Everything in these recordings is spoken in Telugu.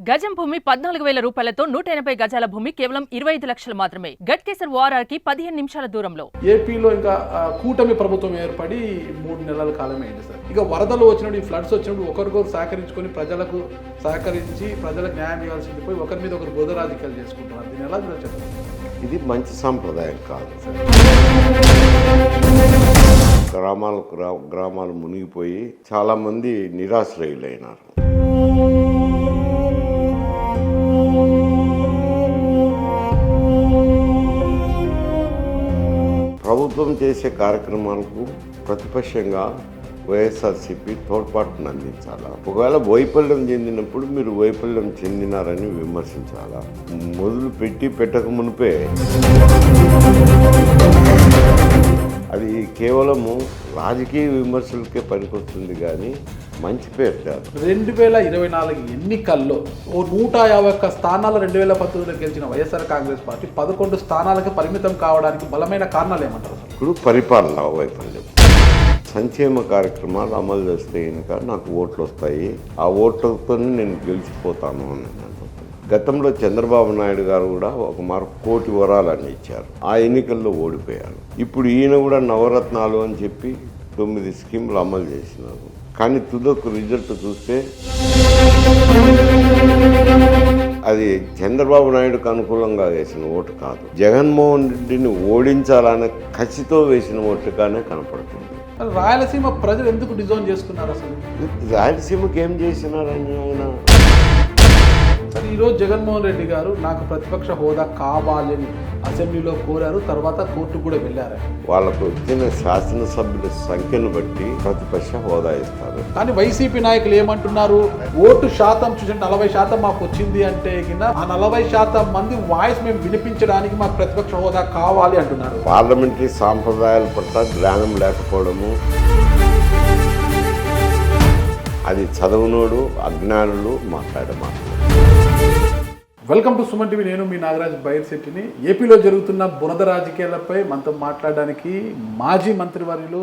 గజం భూమి 14,000 రూపాయలతో 180 గజాల భూమి కేవలం 25 లక్షలు మాత్రమే. గట్కేసర్ ఓఆర్ఆర్కి 15 నిమిషాల దూరంలో. ఏపీలో ఇంకా కూటమి ప్రభుత్వం ఏర్పడి 3 నెలల కాలమే అయింది సార్. ఇక వరదలు వచ్చినప్పుడు, ఈ ఫ్లడ్స్ వచ్చినప్పుడు ఒకరికొకరు సహకరించుకొని ప్రజలకు సహకరించి ప్రజలకు న్యాయం చేయాల్సింది పోయి ఒకరి మీద ఒకరు బురద రాజకీయాలు చేసుకుంటున్నారు. దీన్ని ఎలా చూడొచ్చు? ఇది మంచి సాంప్రదాయం కాదు. గ్రామాలు మునిగిపోయి చాలా మంది నిరాశ్రయులైనారు. ప్రభుత్వం చేసే కార్యక్రమాలకు ప్రతిపక్షంగా వైఎస్ఆర్సీపీ తోడ్పాటును అందించాలా. ఒకవేళ వైఫల్యం చెందినప్పుడు మీరు వైఫల్యం చెందినారని విమర్శించాలా. మొదలు పెట్టక మునిపే అది కేవలము రాజకీయ విమర్శలకే పనికొస్తుంది కానీ మంచి పేరు కాదు. 2024 ఎన్నికల్లో 151 స్థానాలు 2019లో గెలిచిన వైఎస్ఆర్ కాంగ్రెస్ పార్టీ 11 స్థానాలకు పరిమితం కావడానికి బలమైన కారణాలు ఏమంటారు? ఇప్పుడు పరిపాలన వైఫల్యం. సంక్షేమ కార్యక్రమాలు అమలు చేస్తే కనుక నాకు ఓట్లు వస్తాయి, ఆ ఓట్లతో నేను గెలిచిపోతాను అని గతంలో చంద్రబాబు నాయుడు గారు కూడా ఒక మారు 1 కోటి వరాలని ఇచ్చారు. ఆ ఎన్నికల్లో ఓడిపోయారు. ఇప్పుడు ఈయన కూడా నవరత్నాలు అని చెప్పి 9 స్కీములు అమలు చేసినారు. కానీ తుదకు రిజల్ట్ చూస్తే అది చంద్రబాబు నాయుడుకు అనుకూలంగా వేసిన ఓటు కాదు, జగన్మోహన్ రెడ్డిని ఓడించాలనే కసితో వేసిన ఓటుగానే కనపడుతుంది. రాయలసీమ ప్రజలు ఎందుకు డిజైన్ చేసుకున్నారు? అసలు రాయలసీమకి ఏం చేసినారని ఆయన సరే, ఈరోజు జగన్మోహన్ రెడ్డి గారు నాకు ప్రతిపక్ష హోదా కావాలి అని అసెంబ్లీలో కోరారు, తర్వాత కోర్టుకు కూడా వెళ్ళారు. వాళ్ళకు వచ్చిన శాసనసభ్యుల సంఖ్యను బట్టి ప్రతిపక్ష హోదా ఇస్తారు. కానీ వైసీపీ నాయకులు ఏమంటున్నారు? ఓటు శాతం చూసండి 40% మాకు వచ్చింది అంటే ఆ 40% మంది వాయిస్ మేము వినిపించడానికి మాకు ప్రతిపక్ష హోదా కావాలి అంటున్నారు. పార్లమెంటరీ సాంప్రదాయాల పట్ల జ్ఞానం లేకపోవడము, అది చదువునోడు అజ్ఞానులు మాట్లాడమా. Welcome to Suman TV. నేను మీ నాగరాజ్ బైర్శెట్టిని. ఏపీలో జరుగుతున్న బురద రాజకీయాలపై మనతో మాట్లాడడానికి మాజీ మంత్రివర్యులు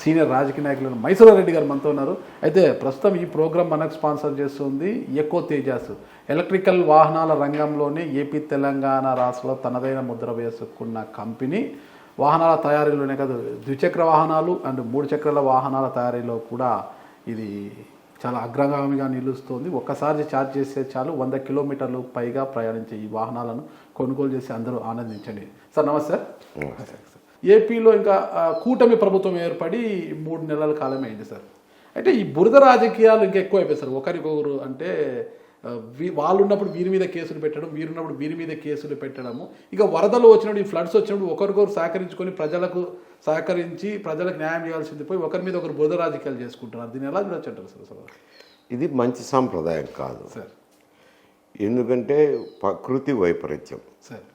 సీనియర్ రాజకీయ నాయకులు మైసూర్ రెడ్డి గారు మనతో ఉన్నారు. అయితే ప్రస్తుతం ఈ ప్రోగ్రాం మనకు స్పాన్సర్ చేస్తుంది ఎకో తేజాస్. ఎలక్ట్రికల్ వాహనాల రంగంలోనే ఏపీ తెలంగాణ రాష్ట్రంలో తనదైన ముద్ర వేసుకున్న కంపెనీ. వాహనాల తయారీలోనే కాదు, ద్విచక్ర వాహనాలు అండ్ 3 చక్రాల వాహనాల తయారీలో కూడా ఇది చాలా అగ్రగామిగా నిలుస్తుంది. ఒక్కసారి ఛార్జ్ చేస్తే చాలు 100 కిలోమీటర్లు పైగా ప్రయాణించే ఈ వాహనాలను కొనుగోలు చేసి అందరూ ఆనందించండి. సార్ నమస్తే. ఏపీలో ఇంకా కూటమి ప్రభుత్వం ఏర్పడి 3 నెలల కాలమే అయింది సార్. అయితే ఈ బురద రాజకీయాలు ఇంకా ఎక్కువ అయిపోయి సార్. ఒకరికొకరు అంటే వాళ్ళు ఉన్నప్పుడు వీరి మీద కేసులు పెట్టడం, వీరున్నప్పుడు వీరి మీద కేసులు పెట్టడము. ఇక వరదలు వచ్చినప్పుడు, ఈ ఫ్లడ్స్ వచ్చినప్పుడు ఒకరికొకరు సహకరించుకొని ప్రజలకు సహకరించి ప్రజలకు న్యాయం చేయాల్సింది పోయి ఒకరి మీద ఒకరు బురద రాజకీయాలు చేసుకుంటున్నారు. దీన్ని ఎలా చూడొచ్చు అంటారు సార్? అసలు ఇది మంచి సాంప్రదాయం కాదు సార్. ఎందుకంటే ప్రకృతి వైపరీత్యం సార్.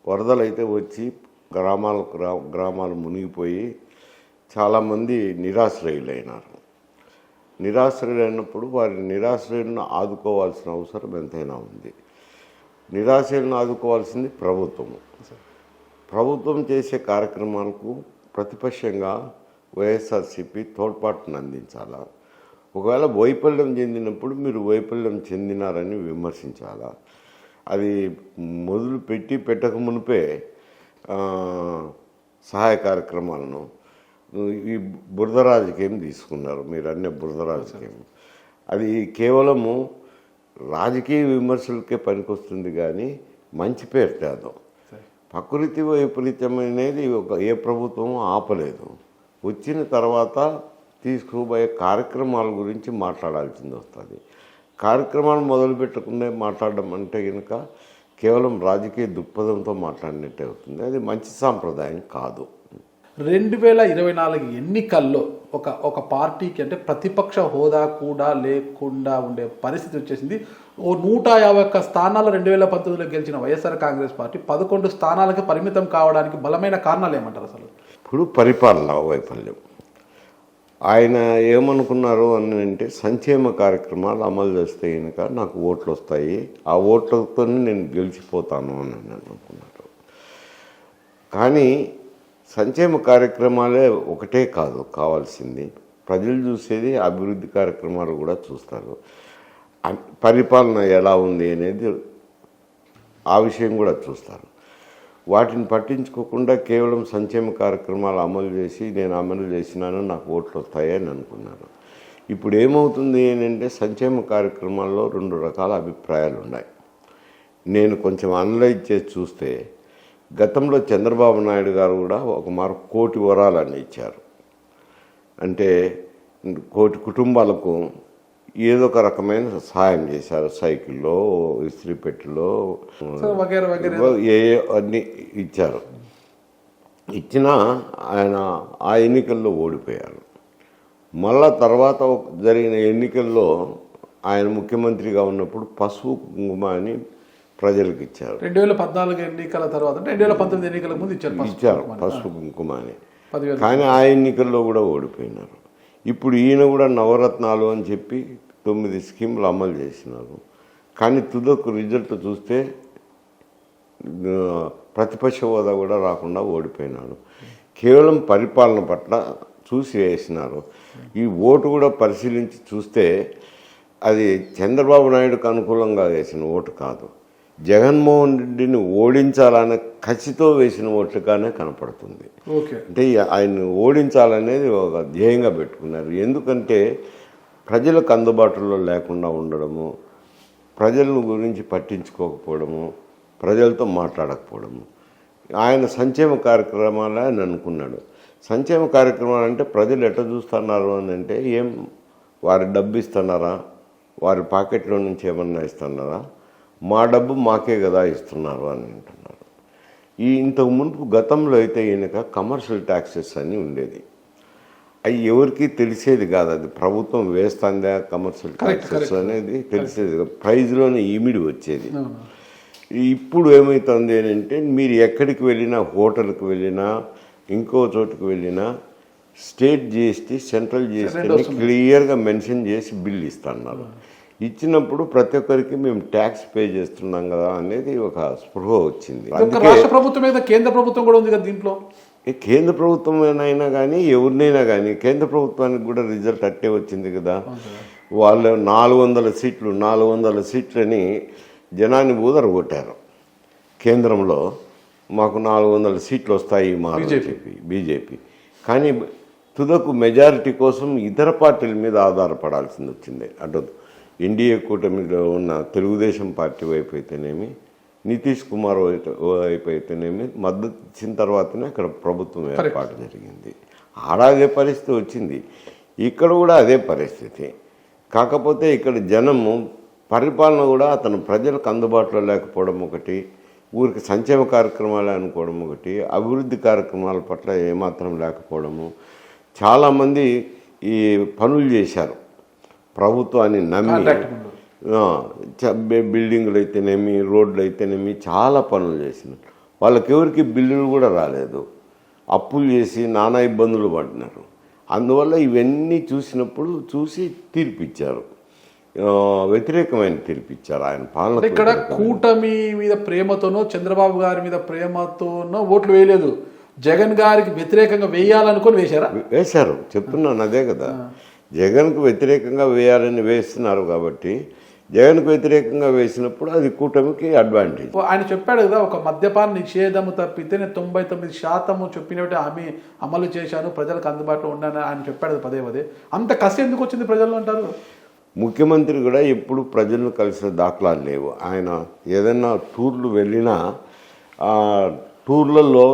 వరదలు అయితే వచ్చి గ్రామాలు మునిగిపోయి చాలామంది నిరాశ్రయులైనారు. నిరాశ్రయులైనప్పుడు వారి నిరాశ్రయులను ఆదుకోవాల్సిన అవసరం ఎంతైనా ఉంది. నిరాశ్రయులను ఆదుకోవాల్సింది ప్రభుత్వము. ప్రభుత్వం చేసే కార్యక్రమాలకు ప్రతిపక్షంగా వైఎస్ఆర్సీపీ తోడ్పాటును అందించాలా. ఒకవేళ వైఫల్యం చెందినప్పుడు మీరు వైఫల్యం చెందినారని విమర్శించాలా. అది మొదలు పెట్టక మునిపే సహాయ కార్యక్రమాలను ఈ బురద రాజకీయం తీసుకున్నారు. మీరు అన్నీ బురద రాజకీయం, అది కేవలము రాజకీయ విమర్శలకే పనికొస్తుంది కానీ మంచి పేరు కాదు. ప్రకృతి వైపరీత్యం అనేది ఏ ప్రభుత్వము ఆపలేదు. వచ్చిన తర్వాత తీసుకుపోయే కార్యక్రమాల గురించి మాట్లాడాల్సింది వస్తుంది. కార్యక్రమాలు మొదలుపెట్టకుండా మాట్లాడడం అంటే కనుక కేవలం రాజకీయ దృక్పథంతో మాట్లాడినట్టే అవుతుంది. అది మంచి సాంప్రదాయం కాదు. 2024 ఎన్నికల్లో ఒక పార్టీకి అంటే ప్రతిపక్ష హోదా కూడా లేకుండా ఉండే పరిస్థితి వచ్చేసింది. 151 స్థానాలు 2019లో గెలిచిన వైఎస్ఆర్ కాంగ్రెస్ పార్టీ 11 స్థానాలకు పరిమితం కావడానికి బలమైన కారణాలు ఏమంటారు? అసలు ఇప్పుడు పరిపాలన వైఫల్యం. ఆయన ఏమనుకున్నారు అని అంటే సంక్షేమ కార్యక్రమాలు అమలు చేస్తే కనుక నాకు ఓట్లు వస్తాయి, ఆ ఓట్లతో నేను గెలిచిపోతాను అని అనుకున్నారు. కానీ సంక్షేమ కార్యక్రమాలే ఒకటే కాదు కావాల్సింది, ప్రజలు చూసేది అభివృద్ధి కార్యక్రమాలు కూడా చూస్తారు. పరిపాలన ఎలా ఉంది అనేది ఆ విషయం కూడా చూస్తారు. వాటిని పట్టించుకోకుండా కేవలం సంక్షేమ కార్యక్రమాలు అమలు చేసి నేను అమలు చేసినాను నాకు ఓట్లు వస్తాయని అనుకున్నారు. ఇప్పుడు ఏమవుతుంది ఏంటంటే సంక్షేమ కార్యక్రమాల్లో 2 రకాల అభిప్రాయాలు ఉన్నాయి. నేను కొంచెం అనలైజ్ చేసి చూస్తే గతంలో చంద్రబాబు నాయుడు గారు కూడా ఒక మారు 1 కోటి వరాలని ఇచ్చారు. అంటే 1 కోటి కుటుంబాలకు ఏదో ఒక రకమైన సహాయం చేశారు. సైకిల్లో, ఇస్త్రీపెట్టెలో అన్నీ ఇచ్చారు. ఇచ్చినా ఆయన ఆ ఎన్నికల్లో ఓడిపోయారు. మళ్ళా తర్వాత జరిగిన ఎన్నికల్లో ఆయన ముఖ్యమంత్రిగా ఉన్నప్పుడు పసుపు కుంకుమ అని ప్రజలకు ఇచ్చారు. 2014 ఎన్నికల తర్వాత 2019 ఎన్నికల ముందు ఇచ్చారు పసుపు కుంకుమ అని. కానీ ఆ ఎన్నికల్లో కూడా ఓడిపోయినారు. ఇప్పుడు ఈయన కూడా నవరత్నాలు అని చెప్పి 9 స్కీములు అమలు చేసినారు. కానీ తుదకు రిజల్ట్ చూస్తే ప్రతిపక్ష హోదా కూడా రాకుండా ఓడిపోయినాడు. కేవలం పరిపాలన పట్ల చూసి వేసినారు. ఈ ఓటు కూడా పరిశీలించి చూస్తే అది చంద్రబాబు నాయుడుకు అనుకూలంగా వేసిన ఓటు కాదు, జగన్మోహన్ రెడ్డిని ఓడించాలనే కసితో వేసిన ఓట్లుగానే కనపడుతుంది. అంటే ఆయన్ని ఓడించాలనేది ఒక ధ్యేయంగా పెట్టుకున్నారు. ఎందుకంటే ప్రజలకు అందుబాటులో లేకుండా ఉండడము, ప్రజల గురించి పట్టించుకోకపోవడము, ప్రజలతో మాట్లాడకపోవడము. ఆయన సంక్షేమ కార్యక్రమాలే అని అనుకున్నాడు. సంక్షేమ కార్యక్రమాలు అంటే ప్రజలు ఎట్లా చూస్తున్నారు అని అంటే ఏం వారి డబ్బు ఇస్తున్నారా, వారి పాకెట్లో నుంచి ఏమన్నా ఇస్తున్నారా, మా డబ్బు మాకే కదా ఇస్తున్నారు అని అంటున్నారు. ఇంతకు మునుపు గతంలో అయితే ఈయనక కమర్షియల్ ట్యాక్సెస్ అని ఉండేది. అవి ఎవరికి తెలిసేది కాదు. అది ప్రభుత్వం వేస్తుందా కమర్షియల్ ట్యాక్సెస్ అనేది తెలిసేది కాదు. ప్రైజ్లోనే ఇమిడి వచ్చేది. ఇప్పుడు ఏమవుతుంది అని అంటే మీరు ఎక్కడికి వెళ్ళినా, హోటల్కి వెళ్ళినా, ఇంకో చోటుకు వెళ్ళినా స్టేట్ జిఎస్టీ, సెంట్రల్ జిఎస్టీని క్లియర్గా మెన్షన్ చేసి బిల్ ఇస్తున్నారు. ఇచ్చినప్పుడు ప్రతి ఒక్కరికి మేము ట్యాక్స్ పే చేస్తున్నాం కదా అనేది ఒక స్పృహ వచ్చింది. రాష్ట్ర ప్రభుత్వం మీద కేంద్ర ప్రభుత్వం కూడా ఉంది కదా దీంట్లో. కేంద్ర ప్రభుత్వం అయినా కానీ ఎవరినైనా కానీ కేంద్ర ప్రభుత్వానికి కూడా రిజల్ట్ అట్టే వచ్చింది కదా. వాళ్ళు 400 సీట్లని జనాన్ని ఊదరగొట్టారు. కేంద్రంలో మాకు 400 సీట్లు వస్తాయి మా బీజేపీ. కానీ తుదకు మెజారిటీ కోసం ఇతర పార్టీల మీద ఆధారపడాల్సింది వచ్చింది. అటు ఎన్డీఏ కూటమిలో ఉన్న తెలుగుదేశం పార్టీ వైపు అయితేనేమి, నితీష్ కుమార్ వైపు అయితేనేమి మద్దతు ఇచ్చిన తర్వాతనే అక్కడ ప్రభుత్వం ఏర్పాటు జరిగింది. ఆడ అదే పరిస్థితి వచ్చింది, ఇక్కడ కూడా అదే పరిస్థితి. కాకపోతే ఇక్కడ జనము పరిపాలన కూడా అతను ప్రజలకు అందుబాటులో లేకపోవడం ఒకటి, ఊరికి సంక్షేమ కార్యక్రమాలు అనుకోవడం ఒకటి, అభివృద్ధి కార్యక్రమాల పట్ల ఏమాత్రం లేకపోవడము. చాలామంది ఈ పనులు చేశారు ప్రభుత్వాన్ని నమ్మి. బిల్డింగ్లు అయితేనేమి, రోడ్లు అయితేనేమి చాలా పనులు చేసినారు. వాళ్ళకెవరికి బిల్లులు కూడా రాలేదు, అప్పులు చేసి నానా ఇబ్బందులు పడినారు. అందువల్ల ఇవన్నీ చూసి తీర్పిచ్చారు, వ్యతిరేకమైన తీర్పిచ్చారు ఆయన పాలన. ఇక్కడ కూటమి మీద ప్రేమతోనో, చంద్రబాబు గారి మీద ప్రేమతోనో ఓట్లు వేయలేదు, జగన్ గారికి వ్యతిరేకంగా వేయాలనుకొని వేశారు. చెప్తున్నాను అదే కదా, జగన్కు వ్యతిరేకంగా వేయాలని వేస్తున్నారు కాబట్టి జగన్కు వ్యతిరేకంగా వేసినప్పుడు అది కూటమికి అడ్వాంటేజ్. ఆయన చెప్పాడు కదా, ఒక మద్యపాన నిషేధము తప్పితే నేను 99% చెప్పినట్టు హామీ అమలు చేశాను, ప్రజలకు అందుబాటులో ఉన్నాను ఆయన చెప్పాడు పదే. అంత కసి ఎందుకు వచ్చింది ప్రజల్లో అంటారు? ముఖ్యమంత్రి కూడా ఎప్పుడు ప్రజలను కలిసిన దాఖలాలు లేవు. ఆయన ఏదైనా టూర్లు వెళ్ళినా టూర్లలో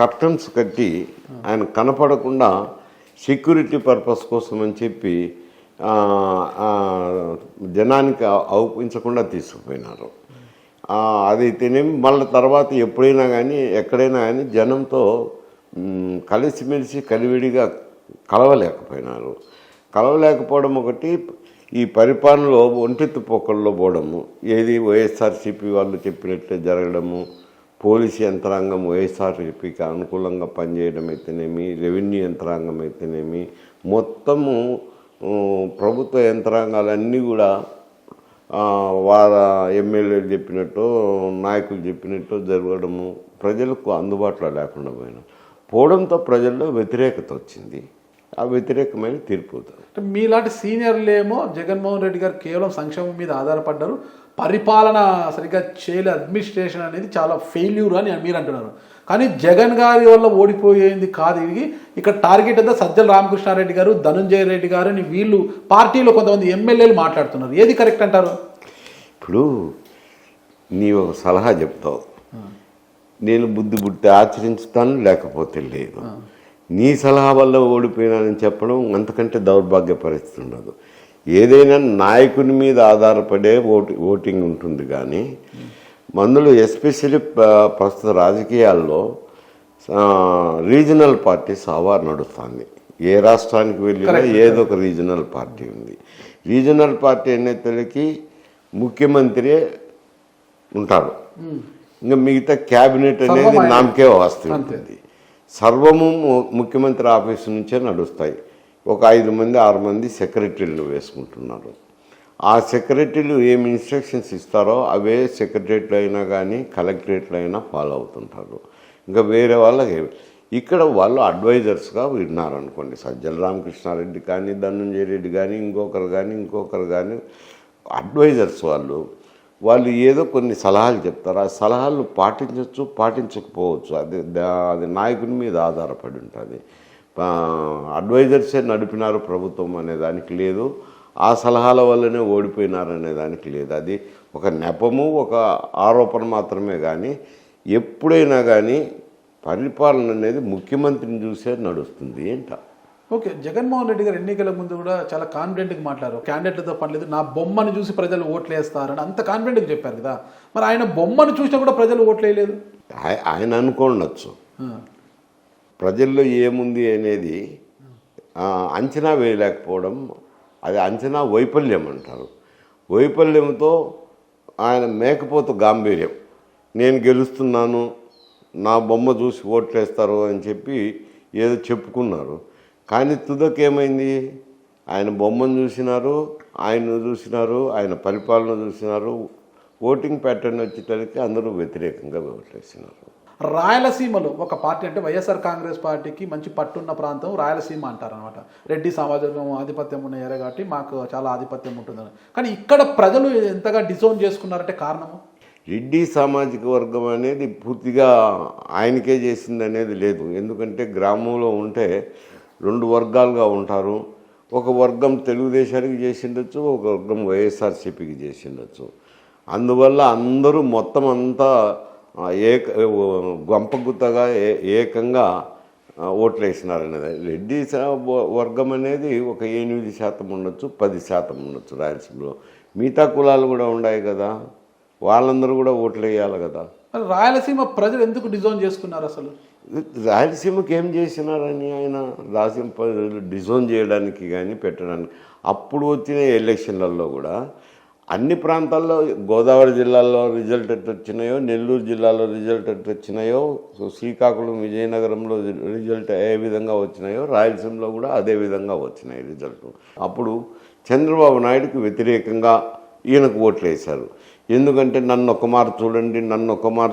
కర్టన్స్ కట్టి ఆయన కనపడకుండా సెక్యూరిటీ పర్పస్ కోసం అని చెప్పి జనానికి అవుపించకుండా తీసుకుపోయినారు. అదైతేనేమి మళ్ళీ తర్వాత ఎప్పుడైనా కానీ ఎక్కడైనా కానీ జనంతో కలిసిమెలిసి కలివిడిగా కలవలేకపోవడం ఒకటి. ఈ పరిపాలనలో ఒంటెత్తు పోకల్లో పోవడము, ఏది వైఎస్ఆర్సీపీ వాళ్ళు చెప్పినట్లే జరగడము, పోలీసు యంత్రాంగం వైఎస్ఆర్సీపీకి అనుకూలంగా పనిచేయడం అయితేనేమి, రెవెన్యూ యంత్రాంగం అయితేనేమి, మొత్తము ప్రభుత్వ యంత్రాంగాలన్నీ కూడా వారి ఎమ్మెల్యేలు చెప్పినట్టు, నాయకులు చెప్పినట్టు జరగడము, ప్రజలకు అందుబాటులో లేకుండా పోవడంతో ప్రజల్లో వ్యతిరేకత వచ్చింది. ఆ వ్యతిరేకమైన తీర్పు అవుతుంది. అంటే మీలాంటి సీనియర్లేమో జగన్మోహన్ రెడ్డి గారు కేవలం సంక్షేమం మీద ఆధారపడ్డారు, పరిపాలన సరిగ్గా చేయలేదు, అడ్మినిస్ట్రేషన్ అనేది చాలా ఫెయిల్యూర్ అని మీరు అంటున్నారు. కానీ జగన్ గారి వల్ల ఓడిపోయింది కాదు ఇది. ఇక్కడ టార్గెట్ అంతా సజ్జల రామకృష్ణారెడ్డి గారు, ధనుంజయ రెడ్డి గారు అని వీళ్ళు పార్టీలో కొంతమంది ఎమ్మెల్యేలు మాట్లాడుతున్నారు. ఏది కరెక్ట్ అంటారు? ఇప్పుడు నీ ఒక సలహా చెప్తావు, నేను బుద్ధి బుట్టి ఆచరించుతాను, లేకపోతే లేదు. నీ సలహా వల్ల ఓడిపోయినానని చెప్పడం అంతకంటే దౌర్భాగ్య పరిస్థితి ఉండదు. ఏదైనా నాయకుని మీద ఆధారపడే ఓటింగ్ ఉంటుంది. కానీ అందులో ఎస్పెషల్లీ ప్రస్తుత రాజకీయాల్లో రీజనల్ పార్టీస్ అవార్ నడుస్తుంది. ఏ రాష్ట్రానికి వెళ్ళినా ఏదో ఒక రీజనల్ పార్టీ ఉంది. రీజనల్ పార్టీ అనేతలకి ముఖ్యమంత్రి ఉంటాడు, ఇంకా మిగతా క్యాబినెట్ అనేది నామకే వస్తుంది. సర్వము ముఖ్యమంత్రి ఆఫీసు నుంచే నడుస్తాయి. ఒక 5 మంది 6 మంది సెక్రటరీలు వేసుకుంటున్నారు. ఆ సెక్రటరీలు ఏమి ఇన్స్ట్రక్షన్స్ ఇస్తారో అవే సెక్రటరీలు అయినా కానీ కలెక్టరేట్లు అయినా ఫాలో అవుతుంటారు. ఇంకా వేరే వాళ్ళకి ఇక్కడ వాళ్ళు అడ్వైజర్స్గా విన్నారనుకోండి, సజ్జల రామకృష్ణారెడ్డి కానీ, ధనుంజయ రెడ్డి కానీ, ఇంకొకరు కానీ అడ్వైజర్స్ వాళ్ళు ఏదో కొన్ని సలహాలు చెప్తారు. ఆ సలహాలు పాటించవచ్చు, పాటించకపోవచ్చు. అది నాయకుని మీద ఆధారపడి ఉంటుంది. అడ్వైజర్సే నడిపినారు ప్రభుత్వం అనే దానికి లేదు, ఆ సలహాల వల్లనే ఓడిపోయినారు అనే దానికి లేదు. అది ఒక నెపము, ఒక ఆరోపణ మాత్రమే. కానీ ఎప్పుడైనా కానీ పరిపాలన అనేది ముఖ్యమంత్రిని చూసే నడుస్తుంది ఏంట. ఓకే, జగన్మోహన్ రెడ్డి గారు ఎన్నికల ముందు కూడా చాలా కాన్ఫిడెంట్గా మాట్లాడారు. క్యాండిడేట్లతో పని లేదు, నా బొమ్మను చూసి ప్రజలు ఓట్లు వేస్తారని అంత కాన్ఫిడెంట్గా చెప్పారు కదా. మరి ఆయన బొమ్మను చూసినా కూడా ప్రజలు ఓట్లు వేయలేదు. ఆయన అనుకోండొచ్చు, ప్రజల్లో ఏముంది అనేది అంచనా వేయలేకపోవడం, అది అంచనా వైఫల్యం అంటారు. వైఫల్యంతో ఆయన మేకపోతు గాంభీర్యం, నేను గెలుస్తున్నాను, నా బొమ్మ చూసి ఓట్లేస్తారు అని చెప్పి ఏదో చెప్పుకున్నారు. కానీ తుదకేమైంది? ఆయన బొమ్మను చూసినారు, ఆయన్ను చూసినారు, ఆయన పరిపాలన చూసినారు. ఓటింగ్ ప్యాటర్న్ వచ్చేసరికి అందరూ వ్యతిరేకంగా ఓట్లేసినారు. రాయలసీమలో ఒక పార్టీ అంటే వైఎస్ఆర్ కాంగ్రెస్ పార్టీకి మంచి పట్టున్న ప్రాంతం రాయలసీమ అంటారు అనమాట. రెడ్డి సమాజం ఆధిపత్యం ఉన్న ఏరియా కాబట్టి మాకు చాలా ఆధిపత్యం ఉంటుందని. కానీ ఇక్కడ ప్రజలు ఎంతగా డిసోన్ చేసుకున్నారంటే కారణము రెడ్డి సామాజిక వర్గం అనేది పూర్తిగా ఆయనకే చేసింది అనేది లేదు. ఎందుకంటే గ్రామంలో ఉంటే 2 వర్గాలుగా ఉంటారు. ఒక వర్గం తెలుగుదేశానికి చేసిండొచ్చు, ఒక వర్గం వైఎస్ఆర్సీపీకి చేసిండొచ్చు. అందువల్ల అందరూ మొత్తం అంతా గొంపగుత్తగా ఏకంగా ఓట్లు వేసినారనేది. రెడ్డి వర్గం అనేది ఒక 8% ఉండొచ్చు, 10% ఉండొచ్చు రాయలసీమలో. మిగతా కులాలు కూడా ఉన్నాయి కదా, వాళ్ళందరూ కూడా ఓట్లు వేయాలి కదా. రాయలసీమ ప్రజలు ఎందుకు డిజోన్ చేసుకున్నారు? అసలు రాయలసీమకి ఏం చేసినారని ఆయన రాయలసీమ ప్రజలు డిజోన్ చేయడానికి కానీ పెట్టడానికి. అప్పుడు వచ్చిన ఎలక్షన్లలో కూడా అన్ని ప్రాంతాల్లో, గోదావరి జిల్లాలో రిజల్ట్ ఎట్టు వచ్చినాయో, నెల్లూరు జిల్లాలో రిజల్ట్ ఎట్టు వచ్చినాయో, శ్రీకాకుళం విజయనగరంలో రిజల్ట్ ఏ విధంగా వచ్చినాయో, రాయలసీమలో కూడా అదే విధంగా వచ్చినాయి రిజల్ట్. అప్పుడు చంద్రబాబు నాయుడుకి వ్యతిరేకంగా ఈయనకు ఓట్లు వేశారు. ఎందుకంటే నన్ను ఒక మారు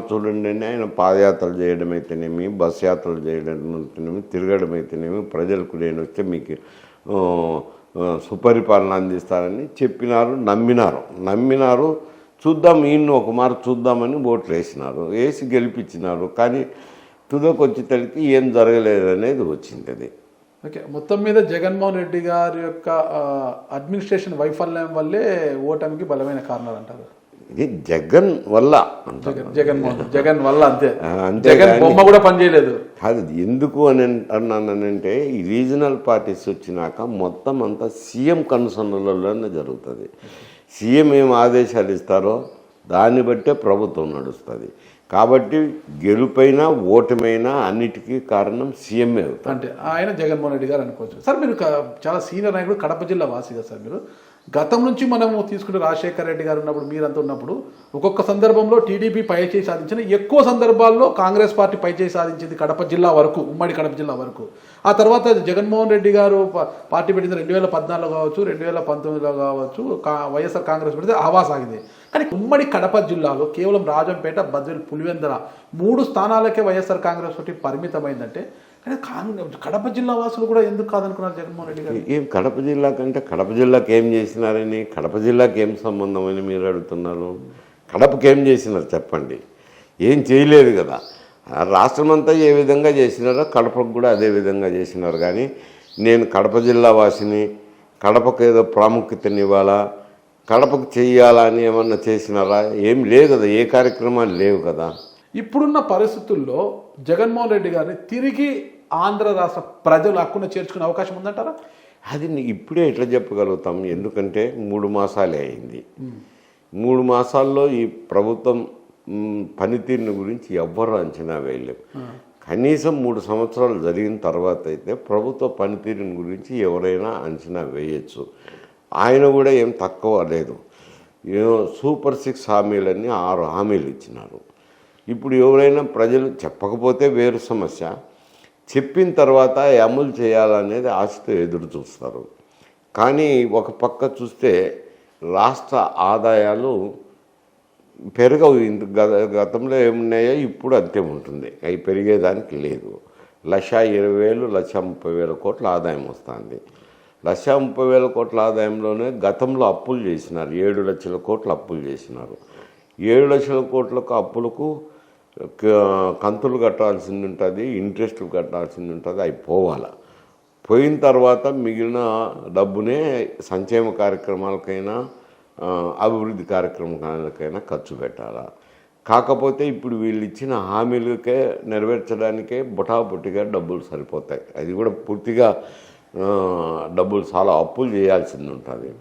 చూడండి అని ఆయన పాదయాత్రలు చేయడం అయితేనేమి, బస్ యాత్రలు చేయడం అయితేనేమి, తిరగడం అయితేనేమి, ప్రజలకు నేను వస్తే మీకు సుపరిపాలన అందిస్తారని చెప్పినారు, నమ్మినారు. చూద్దాం, ఈయన్ని ఒక మారు చూద్దామని ఓట్లు వేసి గెలిపించినారు. కానీ తుదకొచ్చేసరికి ఏం జరగలేదనేది వచ్చింది. అది ఓకే, మొత్తం మీద జగన్మోహన్ రెడ్డి గారి యొక్క అడ్మినిస్ట్రేషన్ వైఫల్యం వల్లే ఓటమికి బలమైన కారణాలు అంటారు. ఇది జగన్ వల్ల, జగన్ వల్ల అంతే. జగన్ బొమ్మ కూడా పనిచేయలేదు. కాదు, ఎందుకు అని అన్నానంటే ఈ రీజనల్ పార్టీస్ వచ్చినాక మొత్తం అంతా సీఎం కన్సర్న్లలోనే జరుగుతుంది. సీఎం ఏం ఆదేశాలు ఇస్తారో దాన్ని బట్టే ప్రభుత్వం నడుస్తుంది. కాబట్టి గెలుపైనా ఓటమైనా అన్నిటికీ కారణం సీఎంఏ అవుతుంది. అంటే ఆయన జగన్మోహన్ రెడ్డి గారు అనుకోవచ్చు. సార్, మీరు చాలా సీనియర్ నాయకుడు, కడప జిల్లా వాసిగా సార్. మీరు గతం నుంచి మనము తీసుకుంటే రాజశేఖర రెడ్డి గారు ఉన్నప్పుడు, మీరంతా ఉన్నప్పుడు ఒక్కొక్క సందర్భంలో టీడీపీ పైచేయి సాధించిన, ఎక్కువ సందర్భాల్లో కాంగ్రెస్ పార్టీ పైచేయి సాధించింది కడప జిల్లా వరకు, ఉమ్మడి కడప జిల్లా వరకు. ఆ తర్వాత జగన్మోహన్ రెడ్డి గారు పార్టీ పెట్టింది 2014 కావచ్చు, 2019 కావచ్చు, వైఎస్ఆర్ కాంగ్రెస్ పెడితే హవా సాగింది. కానీ ఉమ్మడి కడప జిల్లాలో కేవలం రాజంపేట, బద్వేలు, పులివెందుల 3 స్థానాలకే వైఎస్ఆర్ కాంగ్రెస్ పార్టీ పరిమితమైందంటే కానీ కడప జిల్లా వాసులు కూడా ఎందుకు కాదనుకున్నారు జగన్మోహన్ రెడ్డి గారు? ఏం కడప జిల్లా కంటే కడప జిల్లాకి ఏం చేసినారని, కడప జిల్లాకి ఏం సంబంధం అని మీరు అడుగుతున్నారు? కడపకి ఏం చేసినారు చెప్పండి? ఏం చేయలేదు కదా. రాష్ట్రం అంతా ఏ విధంగా చేసినారో కడపకు కూడా అదే విధంగా చేసినారు. కానీ నేను కడప జిల్లా వాసిని, కడపకు ఏదో ప్రాముఖ్యతనివ్వాలా, కడపకు చెయ్యాలా అని ఏమన్నా చేసినారా? ఏం లేదు కదా, ఏ కార్యక్రమాలు లేవు కదా. ఇప్పుడున్న పరిస్థితుల్లో జగన్మోహన్ రెడ్డి గారిని తిరిగి ఆంధ్ర రాష్ట్ర ప్రజలు హక్కున చేర్చుకునే అవకాశం ఉందంటారా? అది ఇప్పుడే ఎట్లా చెప్పగలుగుతాం? ఎందుకంటే 3 మాసాలే అయింది. 3 మాసాల్లో ఈ ప్రభుత్వం పనితీరుని గురించి ఎవ్వరు అంచనా వేయలేము. కనీసం 3 సంవత్సరాలు జరిగిన తర్వాత అయితే ప్రభుత్వ పనితీరుని గురించి ఎవరైనా అంచనా వేయచ్చు. ఆయన కూడా ఏం తక్కువ లేదు. సూపర్ 6 హామీలన్నీ 6 హామీలు ఇచ్చినారు. ఇప్పుడు ఎవరైనా ప్రజలు చెప్పకపోతే వేరు సమస్య, చెప్పిన తర్వాత అమలు చేయాలనేది ఆశతో ఎదురు చూస్తారు. కానీ ఒక పక్క చూస్తే రాష్ట్ర ఆదాయాలు పెరగవు. గతంలో ఏమున్నాయో ఇప్పుడు అంతే ఉంటుంది, అవి పెరిగేదానికి లేదు. 1,20,000 1,30,000 కోట్ల ఆదాయం వస్తుంది. 1,30,000 కోట్ల ఆదాయంలోనే గతంలో అప్పులు చేసినారు, 7 లక్షల కోట్ల అప్పులు చేసినారు. 7 లక్షల కోట్లకు అప్పులకు కంతులు కట్టాల్సింది ఉంటుంది, ఇంట్రెస్ట్లు కట్టాల్సింది ఉంటుంది. అవి పోవాలి. పోయిన తర్వాత మిగిలిన డబ్బునే సంక్షేమ కార్యక్రమాలకైనా అభివృద్ధి కార్యక్రమాలకైనా ఖర్చు పెట్టాలా. కాకపోతే ఇప్పుడు వీళ్ళు ఇచ్చిన హామీలకే నెరవేర్చడానికే బొటాబొట్టిగా డబ్బులు సరిపోతాయి. అది కూడా పూర్తిగా డబ్బులు చాలా అప్పులు చేయాల్సింది ఉంటుంది.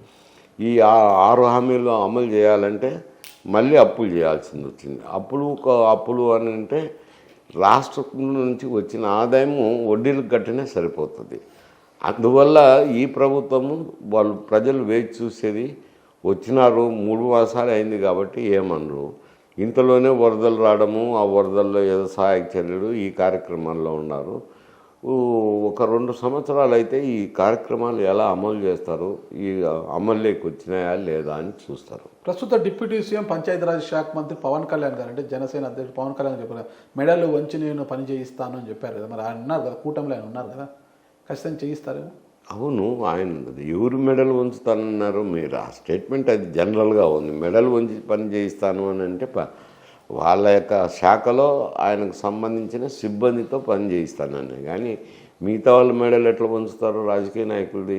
ఈ 6 హామీలు అమలు చేయాలంటే మళ్ళీ అప్పులు చేయాల్సింది వచ్చింది. అప్పులు అని అంటే రాష్ట్రం నుంచి వచ్చిన ఆదాయము వడ్డీలకు కట్టినే సరిపోతుంది. అందువల్ల ఈ ప్రభుత్వము వాళ్ళు ప్రజలు వేచి చూసేది, వచ్చినారు 3 మాసాలు అయింది కాబట్టి ఏమనరు. ఇంతలోనే వరదలు రావడము, ఆ వరదల్లో ఏదో సహాయక చర్యలు ఈ కార్యక్రమాల్లో ఉన్నారు. ఒక 2 సంవత్సరాలు అయితే ఈ కార్యక్రమాలు ఎలా అమలు చేస్తారు, ఈ అమల్లోకి వచ్చినాయా లేదా అని చూస్తారు. ప్రస్తుత డిప్యూటీ సీఎం పంచాయతీరాజ్ శాఖ మంత్రి పవన్ కళ్యాణ్ గారు, అంటే జనసేన అధ్యక్షుడు పవన్ కళ్యాణ్ చెప్పారు, మెడలు వంచి నేను పని చేయిస్తాను అని చెప్పారు కదా. మరి ఆయన ఉన్నారు కదా, కూటమిలో ఆయన ఉన్నారు కదా, ఖచ్చితంగా చేయిస్తారేమో. అవును, ఆయన ఎవరు మెడల్ వంచుతానన్నారు? మీరు ఆ స్టేట్మెంట్ అది జనరల్గా ఉంది. మెడల్ వంచి పని చేయిస్తాను అని అంటే వాళ్ళ యొక్క శాఖలో ఆయనకు సంబంధించిన సిబ్బందితో పని చేయిస్తానని. కానీ మిగతా వాళ్ళ మెడల్ ఎట్లా వంచుతారు? రాజకీయ నాయకులది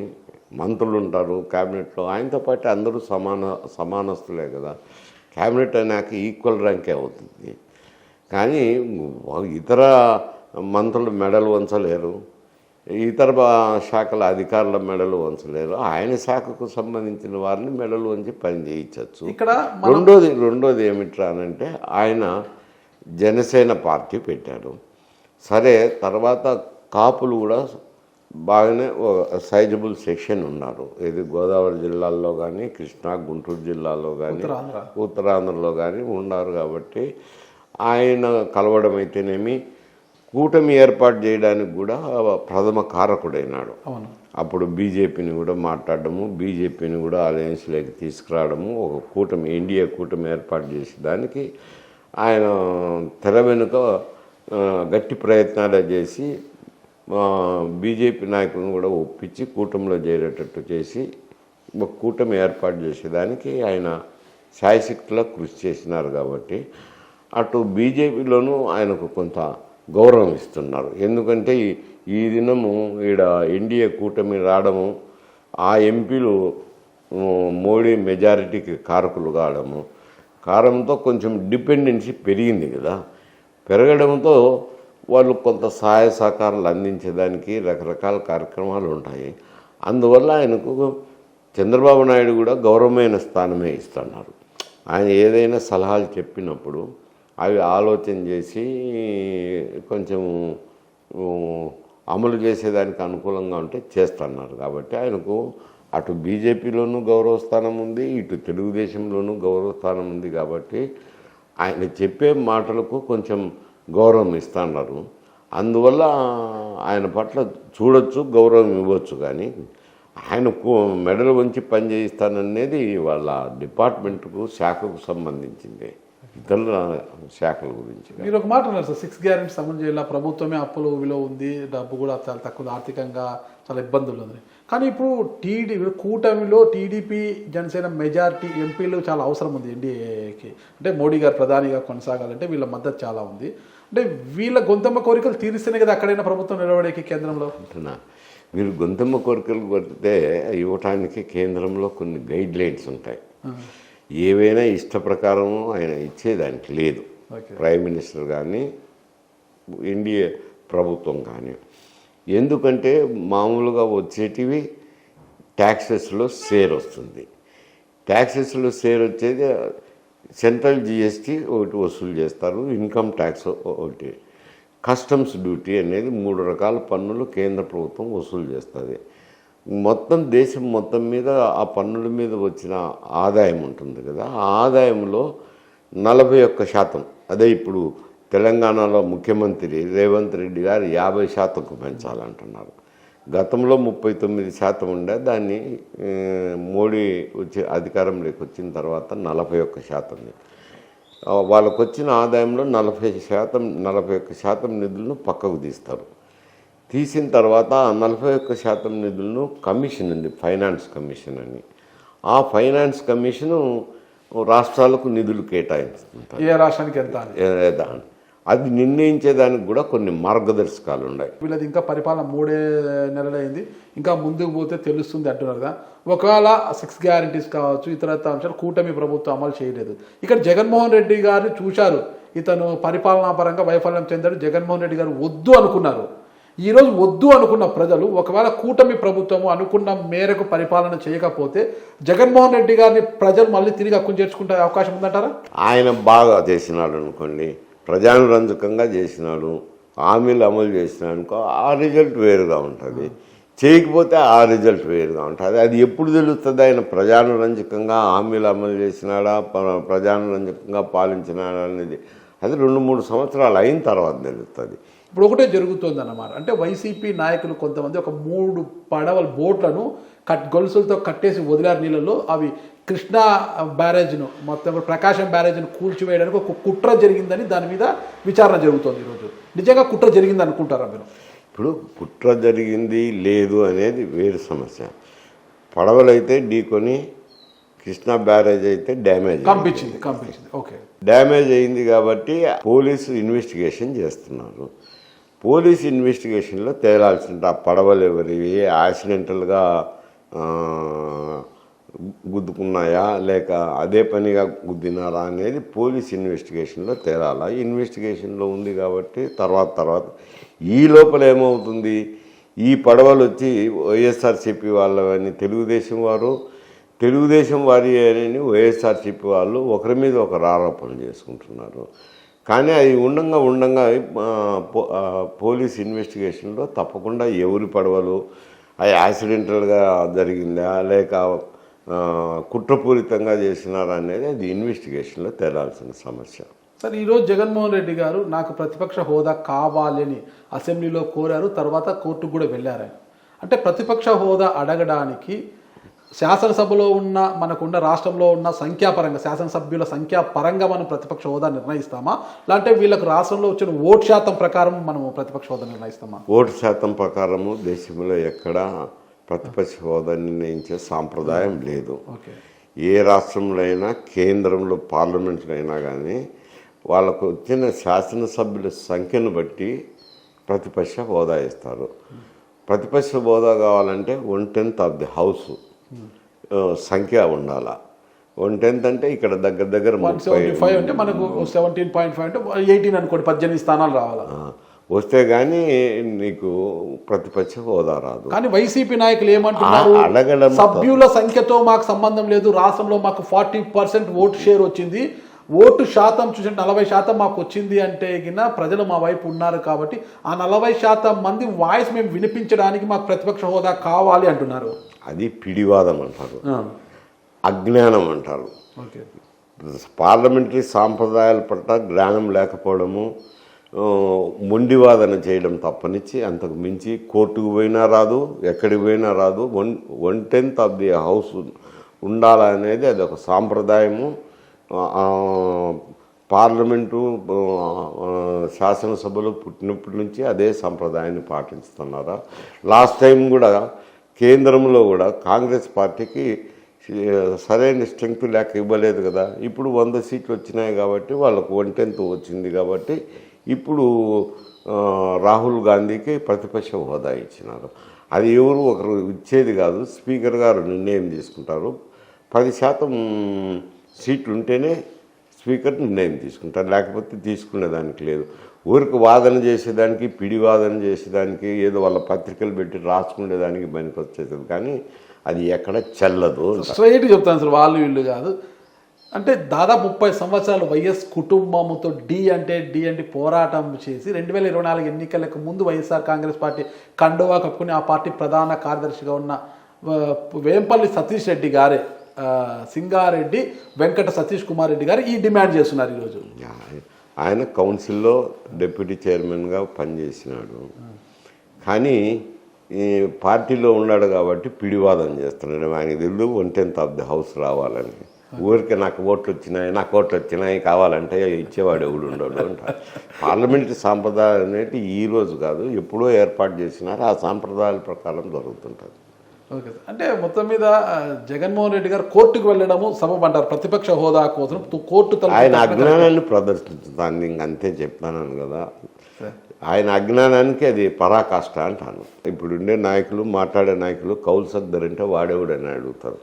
మంత్రులు ఉంటారు క్యాబినెట్లో, ఆయనతో పాటు అందరూ సమానస్తులే కదా. క్యాబినెట్ అయినాక ఈక్వల్ ర్యాంకే అవుతుంది. కానీ ఇతర మంత్రులు మెడల్ వంచలేరు, ఇతర శాఖల అధికారుల మెడలు వంచలేరు. ఆయన శాఖకు సంబంధించిన వారిని మెడలు వంచి పని చేయించవచ్చు. ఇక్కడ రెండోది ఏమిట్రా అనంటే, ఆయన జనసేన పార్టీ పెట్టాడు. సరే, తర్వాత కాపులు కూడా బాగానే సైజబుల్ సెక్షన్ ఉన్నారు. ఇది గోదావరి జిల్లాల్లో కానీ, కృష్ణా గుంటూరు జిల్లాలో కానీ, ఉత్తరాంధ్రలో కానీ ఉన్నారు. కాబట్టి ఆయన కలవడం అయితేనేమి, కూటమి ఏర్పాటు చేయడానికి కూడా ప్రథమ కారకుడైనాడు. అప్పుడు బీజేపీని కూడా మాట్లాడడము, బీజేపీని కూడా అలయన్స్లోకి తీసుకురావడము, ఒక కూటమి ఎన్డీఏ కూటమి ఏర్పాటు చేసేదానికి ఆయన తెర వెనుక గట్టి ప్రయత్నాలు చేసి బీజేపీ నాయకులను కూడా ఒప్పించి కూటమిలో చేరేటట్టు చేసి ఒక కూటమి ఏర్పాటు చేసేదానికి ఆయన శాయశక్తిలో కృషి చేసినారు. కాబట్టి అటు బీజేపీలోనూ ఆయనకు కొంత గౌరవం ఇస్తున్నారు. ఎందుకంటే ఈ దినము ఈడ ఎన్డీఏ కూటమి రావడము, ఆ ఎంపీలు మోడీ మెజారిటీకి కారకులు కావడంతో కొంచెం డిపెండెన్సీ పెరిగింది కదా. పెరగడంతో వాళ్ళు కొంత సహాయ సహకారాలు అందించేదానికి రకరకాల కార్యక్రమాలు ఉంటాయి. అందువల్ల ఆయనకు చంద్రబాబు నాయుడు కూడా గౌరవమైన స్థానమే ఇస్తున్నారు. ఆయన ఏదైనా సలహాలు చెప్పినప్పుడు అవి ఆలోచన చేసి కొంచెం అమలు చేసేదానికి అనుకూలంగా ఉంటే చేస్తున్నారు. కాబట్టి ఆయనకు అటు బీజేపీలోనూ గౌరవ స్థానం ఉంది, ఇటు తెలుగుదేశంలోనూ గౌరవ స్థానం ఉంది. కాబట్టి ఆయన చెప్పే మాటలకు కొంచెం గౌరవం ఇస్తున్నారు. అందువల్ల ఆయన పట్ల చూడొచ్చు, గౌరవం ఇవ్వచ్చు. కానీ ఆయన మెడలు వంచి పని చేయిస్తాననేది వాళ్ళ డిపార్ట్మెంట్కు శాఖకు సంబంధించింది, ఇతరుల శాఖల గురించి. మీరు ఒక మాట అన్నారు సార్, 6 గ్యారెంటీస్ అమలు చేయాల, ప్రభుత్వమే అప్పులు విలువ ఉంది, డబ్బు కూడా చాలా తక్కువ, ఆర్థికంగా చాలా ఇబ్బందులు ఉంది. కానీ ఇప్పుడు కూటమిలో టీడీపీ జనసేన మెజారిటీ ఎంపీలు చాలా అవసరం ఉంది ఎన్డీఏకి. అంటే మోడీ గారు ప్రధానిగా కొనసాగాలంటే వీళ్ళ మద్దతు చాలా ఉంది. అంటే వీళ్ళ గొంతమ్మ కోరికలు తీరిస్తేనే కదా అక్కడైనా ప్రభుత్వం నిలబడేకి కేంద్రంలో. అంటున్నా, మీరు గొంతమ్మ కోరికలు కొడితే ఇవ్వటానికి కేంద్రంలో కొన్ని గైడ్ లైన్స్ ఉంటాయి. ఏవైనా ఇష్ట ప్రకారం ఆయన ఇచ్చేదానికి లేదు. ప్రైమ్ మినిస్టర్ కానీ ఎన్డీఏ ప్రభుత్వం కానీ. ఎందుకంటే మామూలుగా వచ్చేటివి ట్యాక్సెస్లో షేర్ వస్తుంది. ట్యాక్సెస్లో షేర్ వచ్చేది సెంట్రల్ జిఎస్టీ ఒకటి వసూలు చేస్తారు, ఇన్కమ్ ట్యాక్స్ ఒకటి, కస్టమ్స్ డ్యూటీ అనేది 3 రకాల పన్నులు కేంద్ర ప్రభుత్వం వసూలు చేస్తుంది. మొత్తం దేశం మొత్తం మీద ఆ పన్నుల మీద వచ్చిన ఆదాయం ఉంటుంది కదా, ఆ ఆదాయంలో 41%, అదే ఇప్పుడు తెలంగాణలో ముఖ్యమంత్రి రేవంత్ రెడ్డి గారు 50%కు పెంచాలంటున్నారు. గతంలో 39% ఉండే, దాన్ని మోడీ అధికారంలోకి వచ్చిన తర్వాత 41%. వాళ్ళకు వచ్చిన ఆదాయంలో 41% నిధులను పక్కకు తీస్తారు. తీసిన తర్వాత 41% నిధులను కమిషన్ ఉంది, ఫైనాన్స్ కమిషన్ అని. ఆ ఫైనాన్స్ కమిషను రాష్ట్రాలకు నిధులు కేటాయిస్తుంటారు. ఏ రాష్ట్రానికి ఎంత అది నిర్ణయించేదానికి కూడా కొన్ని మార్గదర్శకాలు ఉన్నాయి. వీళ్ళది ఇంకా పరిపాలన 3 నెలలైంది, ఇంకా ముందుకు పోతే తెలుస్తుంది అంటున్నారు కదా. ఒకవేళ 6 గ్యారెంటీస్ కావచ్చు, ఇతర అంశాలు కూటమి ప్రభుత్వం అమలు చేయలేదు. ఇక్కడ జగన్మోహన్ రెడ్డి గారిని చూశారు, ఇతను పరిపాలనా పరంగా వైఫల్యం చెందాడు, జగన్మోహన్ రెడ్డి గారు వద్దు అనుకున్నారు. ఈరోజు వద్దు అనుకున్న ప్రజలు ఒకవేళ కూటమి ప్రభుత్వము అనుకున్న మేరకు పరిపాలన చేయకపోతే జగన్మోహన్ రెడ్డి గారిని ప్రజలు మళ్ళీ తిరిగి హక్కును చేర్చుకుంటే అవకాశం ఉందంటారా? ఆయన బాగా చేసినాడు అనుకోండి, ప్రజానురంజకంగా చేసినాడు, హామీలు అమలు చేసినాడు అనుకో, ఆ రిజల్ట్ వేరుగా ఉంటుంది. చేయకపోతే ఆ రిజల్ట్ వేరుగా ఉంటుంది. అది ఎప్పుడు తెలుస్తుంది ఆయన ప్రజానురంజకంగా హామీలు అమలు చేసినాడా, ప్రజానురంజకంగా పాలించినాడా అనేది? అది 2-3 సంవత్సరాలు అయిన తర్వాత తెలుస్తుంది. ఇప్పుడు ఒకటే జరుగుతుంది అన్నమాట. అంటే వైసీపీ నాయకులు కొంతమంది ఒక 3 పడవల బోట్లను గొలుసులతో కట్టేసి వదిలారు నీళ్ళలో. అవి కృష్ణా బ్యారేజ్ను మొత్తం ప్రకాశం బ్యారేజ్ను కూల్చివేయడానికి ఒక కుట్ర జరిగిందని దాని మీద విచారణ జరుగుతుంది ఈరోజు. నిజంగా కుట్ర జరిగింది అనుకుంటారా మీరు? ఇప్పుడు కుట్ర జరిగింది లేదు అనేది వేరు సమస్య. పడవలైతే ఢీకొని కృష్ణా బ్యారేజ్ అయితే డ్యామేజ్ కంపించింది. ఓకే, డ్యామేజ్ అయింది కాబట్టి పోలీసు ఇన్వెస్టిగేషన్ చేస్తున్నారు. పోలీస్ ఇన్వెస్టిగేషన్లో తేలాల్సింది ఆ పడవలు ఎవరివి, యాక్సిడెంటల్గా గుద్దుకున్నాయా లేక అదే పనిగా గుద్దినారా అనేది పోలీస్ ఇన్వెస్టిగేషన్లో తేలాలా. ఇన్వెస్టిగేషన్లో ఉంది కాబట్టి తర్వాత ఈ లోపల ఏమవుతుంది, ఈ పడవలు వచ్చి వైఎస్ఆర్సీపీ వాళ్ళని తెలుగుదేశం వారి అని వైఎస్ఆర్సీపీ వాళ్ళు ఒకరి మీద ఒకరు ఆరోపణలు చేసుకుంటున్నారు. కానీ అది ఉండంగా పోలీస్ ఇన్వెస్టిగేషన్లో తప్పకుండా ఎవరి పడవలు అవి యాక్సిడెంటల్గా జరిగిందా లేక కుట్రపూరితంగా చేసినారా అనేది అది ఇన్వెస్టిగేషన్లో తేలాల్సిన సమస్య. సార్, ఈరోజు జగన్మోహన్ రెడ్డి గారు నాకు ప్రతిపక్ష హోదా కావాలని అసెంబ్లీలో కోరారు, తర్వాత కోర్టుకు కూడా వెళ్ళారు. అంటే ప్రతిపక్ష హోదా అడగడానికి శాసనసభలో మనకున్న రాష్ట్రంలో ఉన్న సంఖ్యాపరంగా శాసనసభ్యుల సంఖ్యాపరంగా మనం ప్రతిపక్ష హోదా నిర్ణయిస్తామా, లేదంటే వీళ్ళకు రాష్ట్రంలో వచ్చిన ఓటు శాతం ప్రకారం మనం ప్రతిపక్ష హోదా నిర్ణయిస్తామా? ఓటు శాతం ప్రకారము దేశంలో ఎక్కడా ప్రతిపక్ష హోదా నిర్ణయించే సాంప్రదాయం లేదు. ఏ రాష్ట్రంలో అయినా కేంద్రంలో పార్లమెంట్లో అయినా కానీ వాళ్ళకు వచ్చిన శాసనసభ్యుల సంఖ్యను బట్టి ప్రతిపక్ష హోదా ఇస్తారు. ప్రతిపక్ష హోదా కావాలంటే 1/10 ఆఫ్ ది హౌస్ సంఖ్య ఉండాలా. 1/10 అంటే ఇక్కడ దగ్గర 175 అంటే మనకు 17.5 అంటే 18 అనుకోండి, 18 స్థానాలు రావాలా. వస్తే కానీ నీకు ప్రతిపక్ష హోదా రాదు. కానీ వైసీపీ నాయకులు ఏమంటున్నారు, సభ్యుల సంఖ్యతో మాకు సంబంధం లేదు, రాష్ట్రంలో మాకు 40% ఓటు షేర్ వచ్చింది, ఓటు శాతం చూసి 40% మాకు వచ్చింది అంటే గిన ప్రజలు మా వైపు ఉన్నారు కాబట్టి ఆ 40% మంది వాయిస్ మేము వినిపించడానికి మాకు ప్రతిపక్ష హోదా కావాలి అంటున్నారు. అది పిడివాదం అంటారు, అజ్ఞానం అంటారు. పార్లమెంటరీ సాంప్రదాయాల పట్ల జ్ఞానం లేకపోవడము, మొండివాదన చేయడం తప్పనిచ్చి అంతకు మించి కోర్టుకు పోయినా రాదు, ఎక్కడికి పోయినా రాదు. 1/10 ఆఫ్ ది హౌస్ ఉండాలనేది అది ఒక సాంప్రదాయము. పార్లమెంటు శాసనసభలో పుట్టినప్పటి నుంచి అదే సంప్రదాయాన్ని పాటిస్తున్నారు. లాస్ట్ టైం కూడా కేంద్రంలో కూడా కాంగ్రెస్ పార్టీకి సరైన స్ట్రెంగ్త్ లేక ఇవ్వలేదు కదా. ఇప్పుడు 100 సీట్లు వచ్చినాయి కాబట్టి వాళ్ళకు 1/10 వచ్చింది కాబట్టి ఇప్పుడు రాహుల్ గాంధీకి ప్రతిపక్ష హోదా ఇచ్చినారు. అది ఎవరు ఒకరు ఇచ్చేది కాదు, స్పీకర్ గారు నిర్ణయం తీసుకుంటారు. 10% సీట్లు ఉంటేనే స్పీకర్ నిర్ణయం తీసుకుంటారు, లేకపోతే తీసుకునేదానికి లేదు. ఊరికి వాదన చేసేదానికి, పిడివాదన చేసేదానికి, ఏదో వాళ్ళ పత్రికలు పెట్టి రాసుకునేదానికి పనికి వచ్చేది, కానీ అది ఎక్కడ చెల్లదు. స్ట్రైట్ చెప్తాను సార్, వాళ్ళు వీళ్ళు కాదు. అంటే దాదాపు 30 సంవత్సరాలు వైఎస్ కుటుంబంతో డి అంటే పోరాటం చేసి 2024 ఎన్నికలకు ముందు వైఎస్ఆర్ కాంగ్రెస్ పార్టీ కండువా కప్పుకుని ఆ పార్టీ ప్రధాన కార్యదర్శిగా ఉన్న వేంపల్లి సతీష్ రెడ్డి గారే సింగారెడ్డి వెంకట సతీష్ కుమార్ రెడ్డి గారు ఈ డిమాండ్ చేస్తున్నారు ఈరోజు. ఆయన కౌన్సిల్లో డిప్యూటీ చైర్మన్గా పనిచేసినాడు, కానీ ఈ పార్టీలో ఉన్నాడు కాబట్టి పిడివాదం చేస్తున్నాడు. ఆయనకి తెలియదు 1/10 ఆఫ్ ది హౌస్ రావాలని. ఊరికే నాకు ఓట్లు వచ్చినాయి కావాలంటే ఇచ్చేవాడు ఎవడు ఉండడు అంట. పార్లమెంటరీ సాంప్రదాయం అనేది ఈ రోజు కాదు, ఎప్పుడో ఏర్పాటు చేసినారు. ఆ సాంప్రదాయాల ప్రకారం జరుగుతుంటుంది. ఓకే సార్, అంటే మొత్తం మీద జగన్మోహన్ రెడ్డి గారు కోర్టుకు వెళ్ళడము సబబు అంటారు ప్రతిపక్ష హోదా కోసం. కోర్టు ఆయన అజ్ఞానాన్ని ప్రదర్శించుతాను, ఇంకంతే చెప్తాను కదా. ఆయన అజ్ఞానానికి అది పరాకాష్ట అంటాను. ఇప్పుడుండే నాయకులు, మాట్లాడే నాయకులు కౌలు సర్దారంటే వాడేవాడని అడుగుతారు.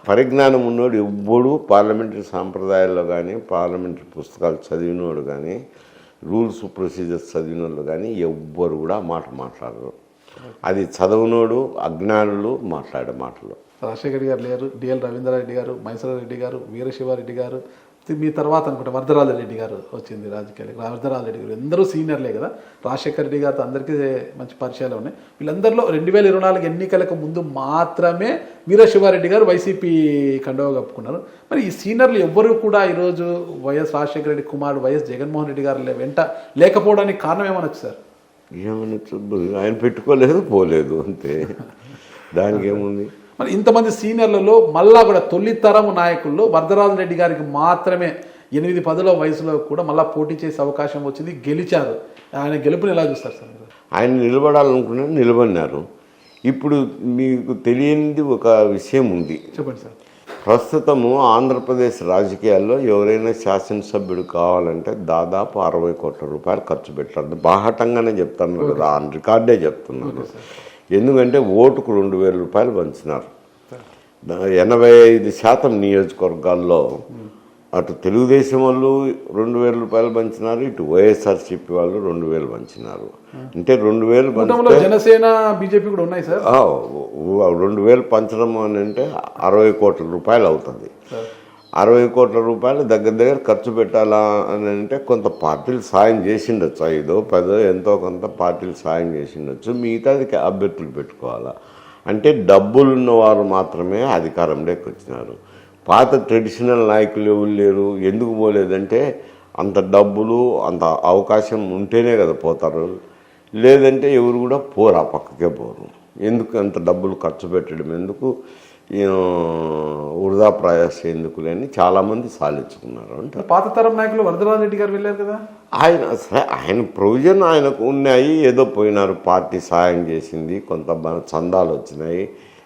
పరిజ్ఞానం ఉన్నోడు ఎవ్వడు పార్లమెంటరీ సాంప్రదాయాల్లో కానీ, పార్లమెంటరీ పుస్తకాలు చదివినోడు కానీ, రూల్స్ ప్రొసీజర్స్ చదివినోళ్ళు కానీ ఎవ్వరు కూడా మాట్లాడరు. అది చదవనోడు, అజ్ఞానులు మాట్లాడే మాటలు. రాజశేఖర్ గారు లేరు, డిఎల్ రవీంద్రారెడ్డి గారు, మైసూరారెడ్డి గారు, వీరశివారెడ్డి గారు, మీ తర్వాత అనుకుంటా వరదరాజు రెడ్డి గారు వచ్చింది రాజకీయాలకు. వరదరాజు రెడ్డి గారు అందరూ సీనియర్లే కదా. రాజశేఖర్ రెడ్డి గారితో అందరికీ మంచి పరిచయాలు ఉన్నాయి. వీళ్ళందరిలో 2024 ఎన్నికలకు ముందు మాత్రమే వీరశివారెడ్డి గారు వైసీపీ కండువా కప్పుకున్నారు. మరి ఈ సీనియర్లు ఎవ్వరూ కూడా ఈరోజు వైఎస్ రాజశేఖర రెడ్డి కుమారుడు వైఎస్ జగన్మోహన్ రెడ్డి గారు వెంట లేకపోవడానికి కారణం ఏమనొచ్చు సార్? ఏమనొచ్చు, ఆయన పెట్టుకోలేదు, పోలేదు, అంతే. దానికి ఏముంది? మరి ఇంతమంది సీనియర్లలో మళ్ళా కూడా తొలితరం నాయకుల్లో వరదరాజు రెడ్డి గారికి మాత్రమే 8-10 వయసులో కూడా మళ్ళీ పోటీ చేసే అవకాశం వచ్చింది, గెలిచారు. ఆయన గెలుపుని ఎలా చూస్తారు సార్? ఆయన నిలబడాలనుకున్నా నిలబడినారు. ఇప్పుడు మీకు తెలియనిది ఒక విషయం ఉంది, చెప్పండి సార్. ప్రస్తుతము ఆంధ్రప్రదేశ్ రాజకీయాల్లో ఎవరైనా శాసనసభ్యుడు కావాలంటే దాదాపు 60 కోట్ల రూపాయలు ఖర్చు పెట్టారు. బాహటంగానే చెప్తాను కదా, ఆన్ రికార్డే చెప్తున్నాను. ఎందుకంటే ఓటుకు 2,000 రూపాయలు పంచినారు. 85% నియోజకవర్గాల్లో అటు తెలుగుదేశం వాళ్ళు 2,000 రూపాయలు పంచినారు, ఇటు వైఎస్ఆర్సీపీ వాళ్ళు 2,000 పంచినారు. అంటే 2,000 జనసేన బీజేపీ కూడా ఉన్నాయి సార్. 2,000 పంచడం అని అంటే 60 కోట్ల రూపాయలు అవుతుంది. 60 కోట్ల రూపాయలు దగ్గర ఖర్చు పెట్టాలా అని అంటే కొంత పార్టీలు సాయం చేసిండొచ్చు, 5-10 ఎంతో కొంత పార్టీలు సాయం చేసిండొచ్చు, మిగతాది అభ్యర్థులు పెట్టుకోవాలా. అంటే డబ్బులు ఉన్నవారు మాత్రమే అధికారంలోకి వచ్చినారు. పాత ట్రెడిషనల్ నాయకులు ఎవరు లేరు. ఎందుకు పోలేదంటే అంత డబ్బులు, అంత అవకాశం ఉంటేనే కదా పోతారు, లేదంటే ఎవరు కూడా పోరు, ఆ పక్కకే పోరు. ఎందుకు అంత డబ్బులు ఖర్చు పెట్టడం ఎందుకు, వృధా ప్రయాస ఎందుకు లేని చాలామంది సాధించుకున్నారు. అంటే పాత తరం నాయకులు వరదరాజు రెడ్డి గారు వెళ్ళారు కదా. ఆయన ప్రొవిజన్ ఆయనకు ఉన్నాయి, ఏదో పోయినారు, పార్టీ సాయం చేసింది, కొంత చందాలు వచ్చినాయి,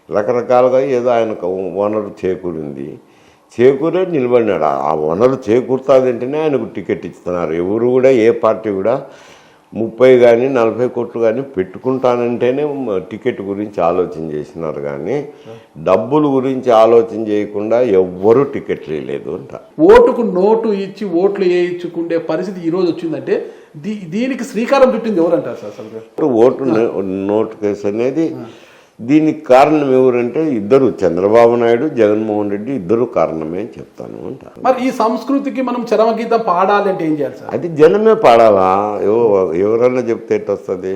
రకరకాలుగా ఏదో ఆయనకు వనరు చేకూరే నిలబడినాడు. ఆ వనరు చేకూరుతాదంటేనే ఆయనకు టికెట్ ఇస్తున్నారు. ఎవరు కూడా ఏ పార్టీ కూడా 30 కానీ 40 కోట్లు కానీ పెట్టుకుంటానంటేనే టికెట్ గురించి ఆలోచన చేసినారు, కానీ డబ్బుల గురించి ఆలోచన చేయకుండా ఎవ్వరూ టికెట్లు వేయలేదు అంట. ఓటుకు నోటు ఇచ్చి ఓట్లు వేయించుకునే పరిస్థితి ఈరోజు వచ్చిందంటే దీనికి శ్రీకారం చుట్టింది ఎవరంటారు సార్? అసలు ఓటు నోటు కేసు అనేది దీనికి కారణం ఎవరంటే ఇద్దరు, చంద్రబాబు నాయుడు, జగన్మోహన్ రెడ్డి, ఇద్దరు కారణమే అని చెప్తాను అంట. మరి ఈ సంస్కృతికి మనం చరమగీతం పాడాలి అంటే ఏం చేయాలి సార్? అది జనమే పాడాలా? ఎవరన్నా చెప్తే ఎట్టు వస్తుంది?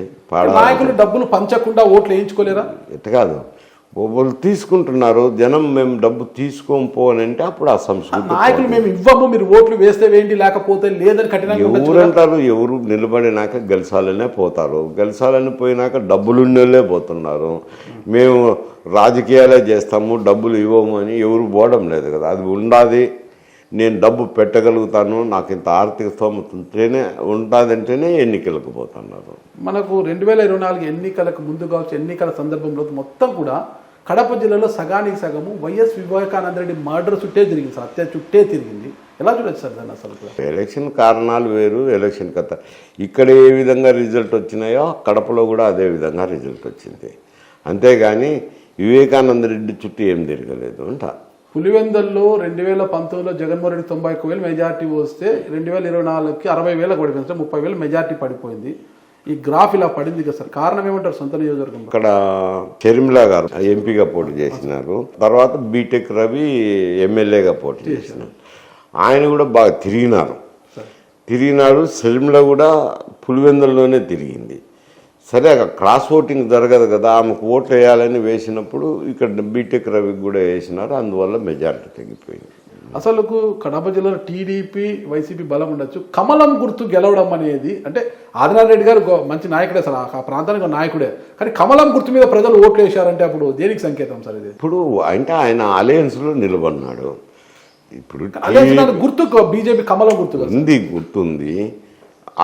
నాయకులు డబ్బులు పంచకుండా ఓట్లు వేయించుకోలేరా? ఎట్ట కాదు, వాళ్ళు తీసుకుంటున్నారు, జనం మేము డబ్బు తీసుకోము అని అంటే అప్పుడు ఆ సంస్కృతి. నాయకులు మేము ఇవ్వము, మీరు ఓట్లు వేస్తే వేయండి లేకపోతే లేదని కఠినంగా ఎవరంటారు? ఎవరు నిలబడినాక గెలిచాలనే పోతారు, గెలిచాలని పోయినాక డబ్బులుండేలే పోతున్నారు. మేము రాజకీయాలే చేస్తాము, డబ్బులు ఇవ్వము అని ఎవరు పోవడం లేదు కదా. అది ఉండాది, నేను డబ్బు పెట్టగలుగుతాను, నాకు ఇంత ఆర్థిక స్తోమత ఉంటేనే ఉంటుందంటేనే ఎన్నికలకు పోతున్నారు. మనకు 2024 ఎన్నికలకు ముందు కావచ్చు, ఎన్నికల సందర్భంలో మొత్తం కూడా కడప జిల్లాలో సగానికి సగము వైఎస్ వివేకానంద రెడ్డి మర్డర్ చుట్టే తిరిగింది సార్, హత్య చుట్టే తిరిగింది. ఎలా చూడొచ్చు సార్ దాన్ని? అసలు ఎలక్షన్ కారణాలు వేరు, ఎలక్షన్ కథ. ఇక్కడ ఏ విధంగా రిజల్ట్ వచ్చినాయో కడపలో కూడా అదే విధంగా రిజల్ట్ వచ్చింది. అంతేగాని వివేకానంద రెడ్డి చుట్టూ ఏం తిరగలేదు అంట. పులివెందల్లో 2019లో జగన్మోహన్ రెడ్డి 91,000 మెజార్టీ వస్తే 2024కి 60,000 పడిపోయింది, 30,000 మెజార్టీ పడిపోయింది. ఈ గ్రాఫ్ ఇలా పడింది కదా సార్, కారణం ఏమంటారు? సొంత నియోజకవర్గం ఇక్కడ షర్మిలా గారు ఎంపీగా పోటీ చేసినారు, తర్వాత బీటెక్ రవి ఎమ్మెల్యేగా పోటీ చేసినారు. ఆయన కూడా బాగా తిరిగినారు. షర్మిల కూడా పులివెందుల్లోనే తిరిగింది. సరే అక్కడ క్రాస్ ఓటింగ్ జరగదు కదా, ఆమెకు ఓట్లు వేయాలని వేసినప్పుడు ఇక్కడ బీటెక్ రవికి కూడా వేసినారు, అందువల్ల మెజారిటీ తగ్గిపోయింది. అసలు కడప జిల్లాలో టీడీపీ వైసీపీ బలం ఉండొచ్చు, కమలం గుర్తు గెలవడం అనేది అంటే ఆదినారాయణ రెడ్డి గారు మంచి నాయకుడే సార్, ఆ ప్రాంతానికి నాయకుడే, కానీ కమలం గుర్తు మీద ప్రజలు ఓట్లు వేశారంటే అప్పుడు దేనికి సంకేతం సార్ ఇది? ఇప్పుడు అంటే ఆయన అలయన్స్లో నిలబడినాడు. ఇప్పుడు గుర్తు బీజేపీ కమలం గుర్తుంది.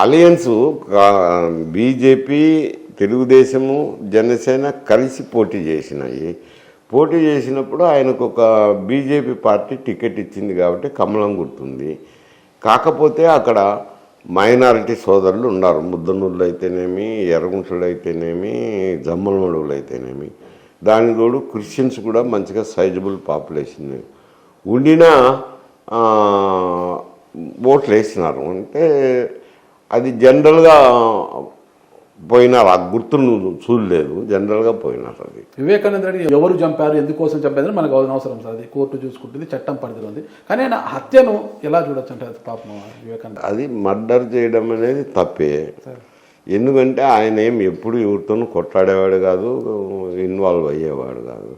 అలయన్స్ బీజేపీ, తెలుగుదేశము, జనసేన కలిసి పోటీ చేసినాయి. పోటీ చేసినప్పుడు ఆయనకు ఒక బీజేపీ పార్టీ టికెట్ ఇచ్చింది కాబట్టి కమలం గుర్తుంది. కాకపోతే అక్కడ మైనారిటీ సోదరులు ఉన్నారు, ముద్దనూళ్ళు అయితేనేమి, ఎర్రగుంటలు అయితేనేమి, జమ్మలమడుగులు అయితేనేమి. దానికి తోడు క్రిస్టియన్స్ కూడా మంచిగా సైజబుల్ పాపులేషన్ ఉండినా ఓట్లు వేసినారు. అంటే అది జనరల్గా పోయినారు, ఆ గుర్తును చూడలేదు, జనరల్గా పోయినారు. అది వివేకానంద రెడ్డి ఎవరు చంపారు, ఎందుకోసం చంపారని మనకు అవసరం సార్, అది కోర్టు చూసుకుంటుంది, చట్టం పరిధిలో ఉంది. కానీ ఆయన హత్యను ఎలా చూడొచ్చు అంటే పాపం వివేకానంద అది మర్డర్ చేయడం అనేది తప్పే. ఎందుకంటే ఆయన ఎప్పుడు ఎవరితోనూ కొట్లాడేవాడు కాదు, ఇన్వాల్వ్ అయ్యేవాడు కాదు.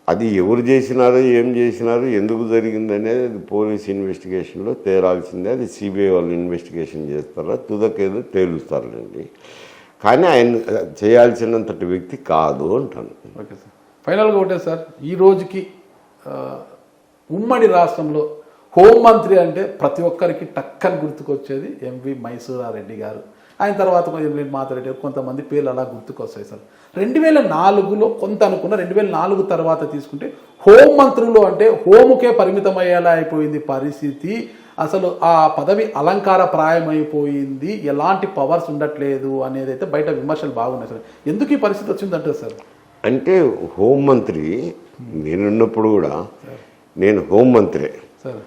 అది ఎవరు చేసినారు, ఏం చేసినారు, ఎందుకు జరిగింది అనేది అది పోలీస్ ఇన్వెస్టిగేషన్లో తేలాల్సిందే. అది సిబిఐ వాళ్ళు ఇన్వెస్టిగేషన్ చేస్తారా, తుదకేదో తేలుస్తారండి. కానీ ఆయన చేయాల్సినంతటి వ్యక్తి కాదు అంటాను. ఓకే సార్, ఫైనల్గా ఒకటే సార్, ఈ రోజుకి ఉమ్మడి రాష్ట్రంలో హోంమంత్రి అంటే ప్రతి ఒక్కరికి టక్కని గుర్తుకొచ్చేది ఎంవి మైసూరారెడ్డి గారు. ఆయన తర్వాత కొంచెం మాట్లాడే కొంతమంది పేర్లు అలా గుర్తుకొస్తాయి సార్. 2004లో కొంత అనుకున్న, 2004 తర్వాత తీసుకుంటే హోంమంత్రులు అంటే హోముకే పరిమితం అయ్యేలా అయిపోయింది పరిస్థితి. అసలు ఆ పదవి అలంకార ప్రాయమైపోయింది, ఎలాంటి పవర్స్ ఉండట్లేదు అనేది అయితే బయట విమర్శలు బాగున్నాయి సార్. ఎందుకు ఈ పరిస్థితి వచ్చిందంటే సార్, అంటే హోంమంత్రి నేనున్నప్పుడు కూడా నేను హోంమంత్రే సార్,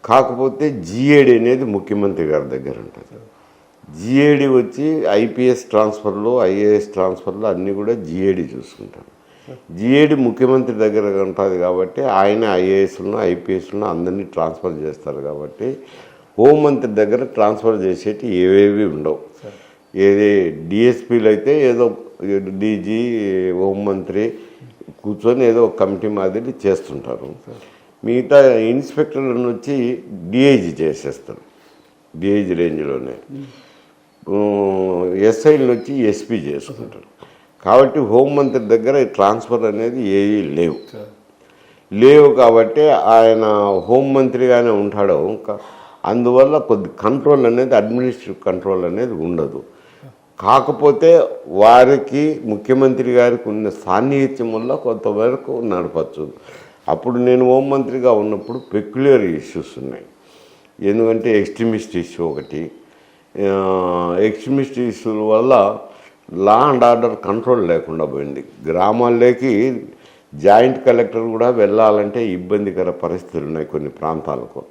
కాకపోతే జిఏడి అనేది ముఖ్యమంత్రి గారి దగ్గర ఉంటుంది. జిఏడి వచ్చి ఐపీఎస్ ట్రాన్స్ఫర్లు, ఐఏఎస్ ట్రాన్స్ఫర్లు అన్నీ కూడా జిఏడి చూసుకుంటారు. జిఏడి ముఖ్యమంత్రి దగ్గర ఉంటుంది కాబట్టి ఆయన ఐఏఎస్లను, ఐపీఎస్లను అందరినీ ట్రాన్స్ఫర్ చేస్తారు. కాబట్టి హోంమంత్రి దగ్గర ట్రాన్స్ఫర్ చేసేటి ఏవేవి ఉండవు. ఏది డిఎస్పీలు అయితే ఏదో డీజీ, హోంమంత్రి కూర్చొని ఏదో ఒక కమిటీ మాదిరి చేస్తుంటారు. మిగతా ఇన్స్పెక్టర్లను వచ్చి డిఐజీ చేసేస్తారు, డిఐజీ రేంజ్లోనే. ఎస్ఐలను వచ్చి ఎస్పీ చేసుకుంటారు. కాబట్టి హోంమంత్రి దగ్గర ట్రాన్స్ఫర్ అనేది ఏవి లేవు కాబట్టి ఆయన హోంమంత్రిగానే ఉంటాడు. అందువల్ల కొద్ది కంట్రోల్ అనేది, అడ్మినిస్ట్రేటివ్ కంట్రోల్ అనేది ఉండదు. కాకపోతే వారికి ముఖ్యమంత్రి గారికి ఉన్న సాన్నిహిత్యం వల్ల కొంతవరకు నడపచ్చు. అప్పుడు నేను హోంమంత్రిగా ఉన్నప్పుడు పెక్యులర్ ఇష్యూస్ ఉన్నాయి. ఎందుకంటే ఎక్స్ట్రీమిస్ట్ ఇష్యూ ఒకటి, ఎక్స్ట్రీమిస్ట్ ఇష్యూల వల్ల లా అండ్ ఆర్డర్ కంట్రోల్ లేకుండా పోయింది. గ్రామాల్లోకి జాయింట్ కలెక్టర్ కూడా వెళ్ళాలంటే ఇబ్బందికర పరిస్థితులు ఉన్నాయి కొన్ని ప్రాంతాలకు.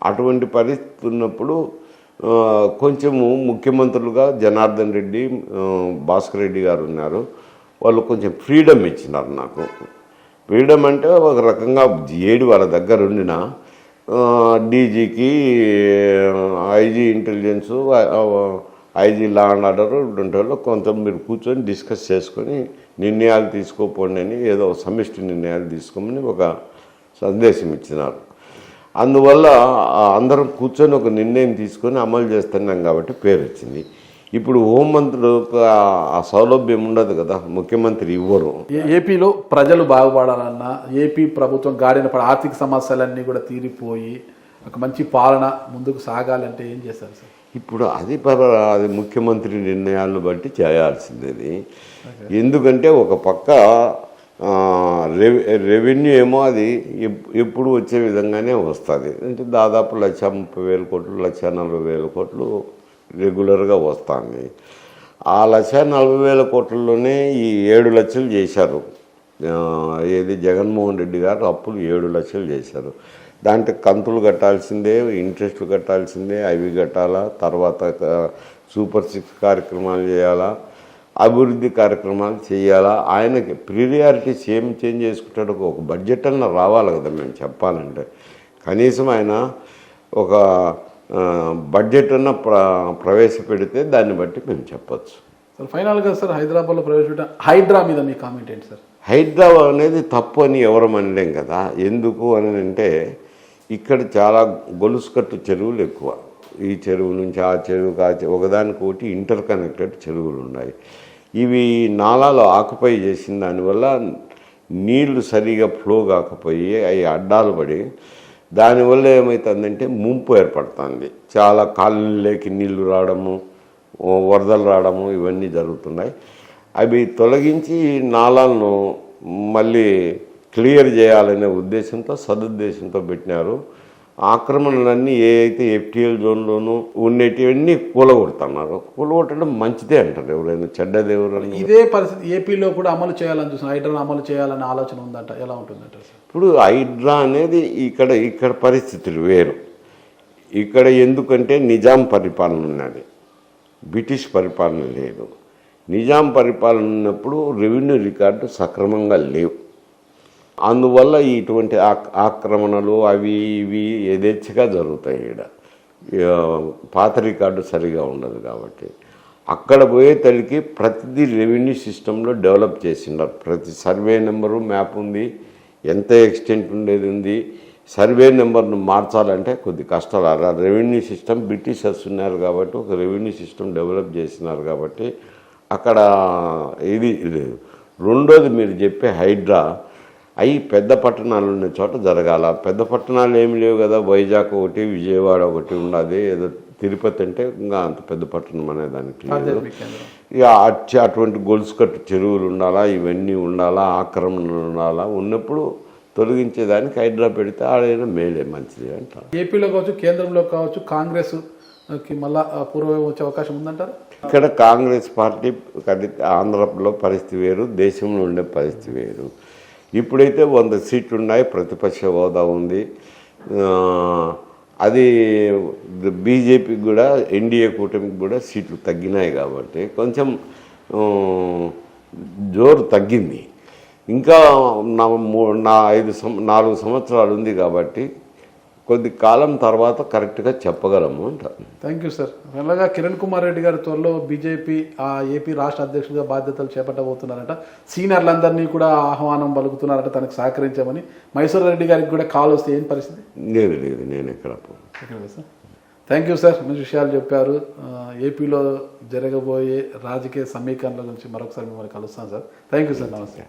అటువంటి పరిస్థితి ఉన్నప్పుడు కొంచెము ముఖ్యమంత్రులుగా జనార్దన్ రెడ్డి, భాస్కర్ రెడ్డి గారు ఉన్నారు. వాళ్ళు కొంచెం ఫ్రీడమ్ ఇచ్చినారు నాకు. ఫ్రీడమ్ అంటే ఒక రకంగా జిఏడి వాళ్ళ దగ్గర ఉండిన డీజీకి, IG intelligence, IG law and order ఉంటుంటారో కొంత మీరు కూర్చొని డిస్కస్ చేసుకొని నిర్ణయాలు తీసుకోపోండి అని ఏదో సమిష్టి నిర్ణయాలు తీసుకోమని ఒక సందేశం ఇచ్చినారు. అందువల్ల అందరం కూర్చొని ఒక నిర్ణయం తీసుకొని అమలు చేస్తున్నాం కాబట్టి పేరు వచ్చింది. ఇప్పుడు హోంమంత్రులకు ఆ సౌలభ్యం ఉండదు కదా, ముఖ్యమంత్రి ఇవ్వరు. ఏపీలో ప్రజలు బాగుపడాలన్నా, ఏపీ ప్రభుత్వం గాడిన పడ ఆర్థిక సమస్యలన్నీ కూడా తీరిపోయి ఒక మంచి పాలన ముందుకు సాగాలంటే ఏం చేస్తారు సార్? ఇప్పుడు అది ముఖ్యమంత్రి నిర్ణయాలను బట్టి చేయాల్సింది. ఎందుకంటే ఒక పక్క రెవెన్యూ ఏమో అది ఎప్పుడు వచ్చే విధంగానే వస్తుంది. అంటే దాదాపు 1,30,000 కోట్లు 1,40,000 కోట్లు రెగ్యులర్గా వస్తుంది. ఆ 1,40,000 కోట్లలోనే ఈ 7 లక్షలు చేశారు. ఏది జగన్మోహన్ రెడ్డి గారు అప్పులు 7 లక్షలు చేశారు. దాంట్లో కంతులు కట్టాల్సిందే, ఇంట్రెస్ట్లు కట్టాల్సిందే, అవి కట్టాలా, తర్వాత సూపర్ 6 కార్యక్రమాలు చేయాలా, అభివృద్ధి కార్యక్రమాలు చేయాలా. ఆయనకి ప్రియారిటీస్ ఏం చేంజ్ చేసుకుంటాడో ఒక బడ్జెట్ అన్న రావాలి కదా. మేము చెప్పాలంటే కనీసం ఆయన ఒక బడ్జెట్ అన్న ప్రవేశపెడితే దాన్ని బట్టి మేము చెప్పచ్చు. సార్ ఫైనల్గా సార్ హైదరాబాద్లో ప్రవేశపెట్టిన హైడ్రా మీద మీ కామెంట్ ఏంటి సార్? హైడ్రా అనేది తప్పు అని ఎవరు అనలేం కదా. ఎందుకు అని అంటే ఇక్కడ చాలా గొలుసుకట్టు చెరువులు ఎక్కువ. ఈ చెరువు నుంచి ఆ చెరువుకి ఒకదానికొకటి ఇంటర్ కనెక్టెడ్ చెరువులు ఉన్నాయి. ఇవి నాలాలు ఆక్యుపై చేసిన దానివల్ల నీళ్లు సరిగా ఫ్లో కాకపోయి అవి అడ్డాలు పడి దానివల్ల ఏమవుతుందంటే ముంపు ఏర్పడుతుంది. చాలా కాలనీలోకి నీళ్లు రావడము, వరదలు రావడము ఇవన్నీ జరుగుతున్నాయి. అవి తొలగించి నాలాలను మళ్ళీ క్లియర్ చేయాలనే ఉద్దేశంతో సదుద్దేశంతో పెట్టినారు. ఆక్రమణలన్నీ ఏ అయితే FTL జోన్లోనూ ఉండేటివన్నీ కూలగొడుతున్నారు. కూలగొట్టడం మంచిదే అంటారు ఎవరైనా, చెడ్డది ఎవరైనా. ఇదే పరిస్థితి ఏపీలో కూడా అమలు చేయాలని చూసిన హైడ్రాను అమలు చేయాలనే ఆలోచన ఉందంట. ఎలా ఉంటుందంట సార్? ఇప్పుడు హైడ్రా అనేది ఇక్కడ పరిస్థితులు వేరు. ఇక్కడ ఎందుకంటే నిజాం పరిపాలన ఉన్నది, బ్రిటిష్ పరిపాలన లేదు. నిజాం పరిపాలన ఉన్నప్పుడు రెవెన్యూ రికార్డు సక్రమంగా లేవు. అందువల్ల ఇటువంటి ఆక్రమణలు అవి ఇవి యథేచ్ఛగా జరుగుతాయి. ఇక్కడ పాత రికార్డు సరిగా ఉండదు కాబట్టి అక్కడ పోయేతడికి ప్రతిదీ రెవెన్యూ సిస్టంలో డెవలప్ చేసిండారు. ప్రతి సర్వే నెంబరు మ్యాప్ ఉంది, ఎంత ఎక్స్టెంట్ ఉండేది ఉంది. సర్వే నెంబర్ను మార్చాలంటే కొద్ది కష్టాలు. అలా రెవెన్యూ సిస్టమ్ బ్రిటిషర్స్ ఉన్నారు కాబట్టి ఒక రెవెన్యూ సిస్టమ్ డెవలప్ చేసినారు కాబట్టి అక్కడ ఇది లేదు. రెండోది మీరు చెప్పే హైడ్రా అవి పెద్ద పట్టణాలు ఉన్న చోట జరగాల. పెద్ద పట్టణాలు ఏమి లేవు కదా, వైజాగ్ ఒకటి, విజయవాడ ఒకటి ఉన్నది. ఏదో తిరుపతి అంటే ఇంకా అంత పెద్ద పట్టణం అనే దానికి లేదు. ఇక అటువంటి గొలుసుకట్టు చెరువులు ఉండాలా, ఇవన్నీ ఉండాలా, ఆక్రమణలు ఉండాలా. ఉన్నప్పుడు తొలగించేదానికి హైడ్రా పెడితే ఆడైనా మేలే, మంచిది అంటారు. ఏపీలో కావచ్చు, కేంద్రంలో కావచ్చు, కాంగ్రెస్కి మళ్ళా పూర్వం వచ్చే అవకాశం ఉందంటారు. ఇక్కడ కాంగ్రెస్ పార్టీ ఆంధ్రలో పరిస్థితి వేరు, దేశంలో ఉండే పరిస్థితి వేరు. ఇప్పుడైతే 100 సీట్లు ఉన్నాయి, ప్రతిపక్ష హోదా ఉంది. అది బీజేపీకి కూడా ఎన్డీఏ కూటమికి కూడా సీట్లు తగ్గినాయి కాబట్టి కొంచెం జోరు తగ్గింది. ఇంకా 4 సంవత్సరాలు ఉంది కాబట్టి కొద్ది కాలం తర్వాత కరెక్ట్గా చెప్పగలము అంటారు. Thank you sir. ఫైనల్గా కిరణ్ కుమార్ రెడ్డి గారి త్వరలో బీజేపీ ఏపీ రాష్ట్ర అధ్యక్షుడిగా బాధ్యతలు చేపట్టబోతున్నారట. సీనియర్లందరినీ కూడా ఆహ్వానం పలుకుతున్నారట తనకు సహకరించామని. మైసూర్ రెడ్డి గారికి కూడా కాల్ వస్తే ఏం పరిస్థితి? లేదు నేను ఎక్కడ సార్. థ్యాంక్ యూ సార్, మంచి విషయాలు చెప్పారు. ఏపీలో జరగబోయే రాజకీయ సమీకరణల గురించి మరొకసారి మిమ్మల్ని కలుస్తాను సార్. థ్యాంక్ యూ సార్, నమస్తే.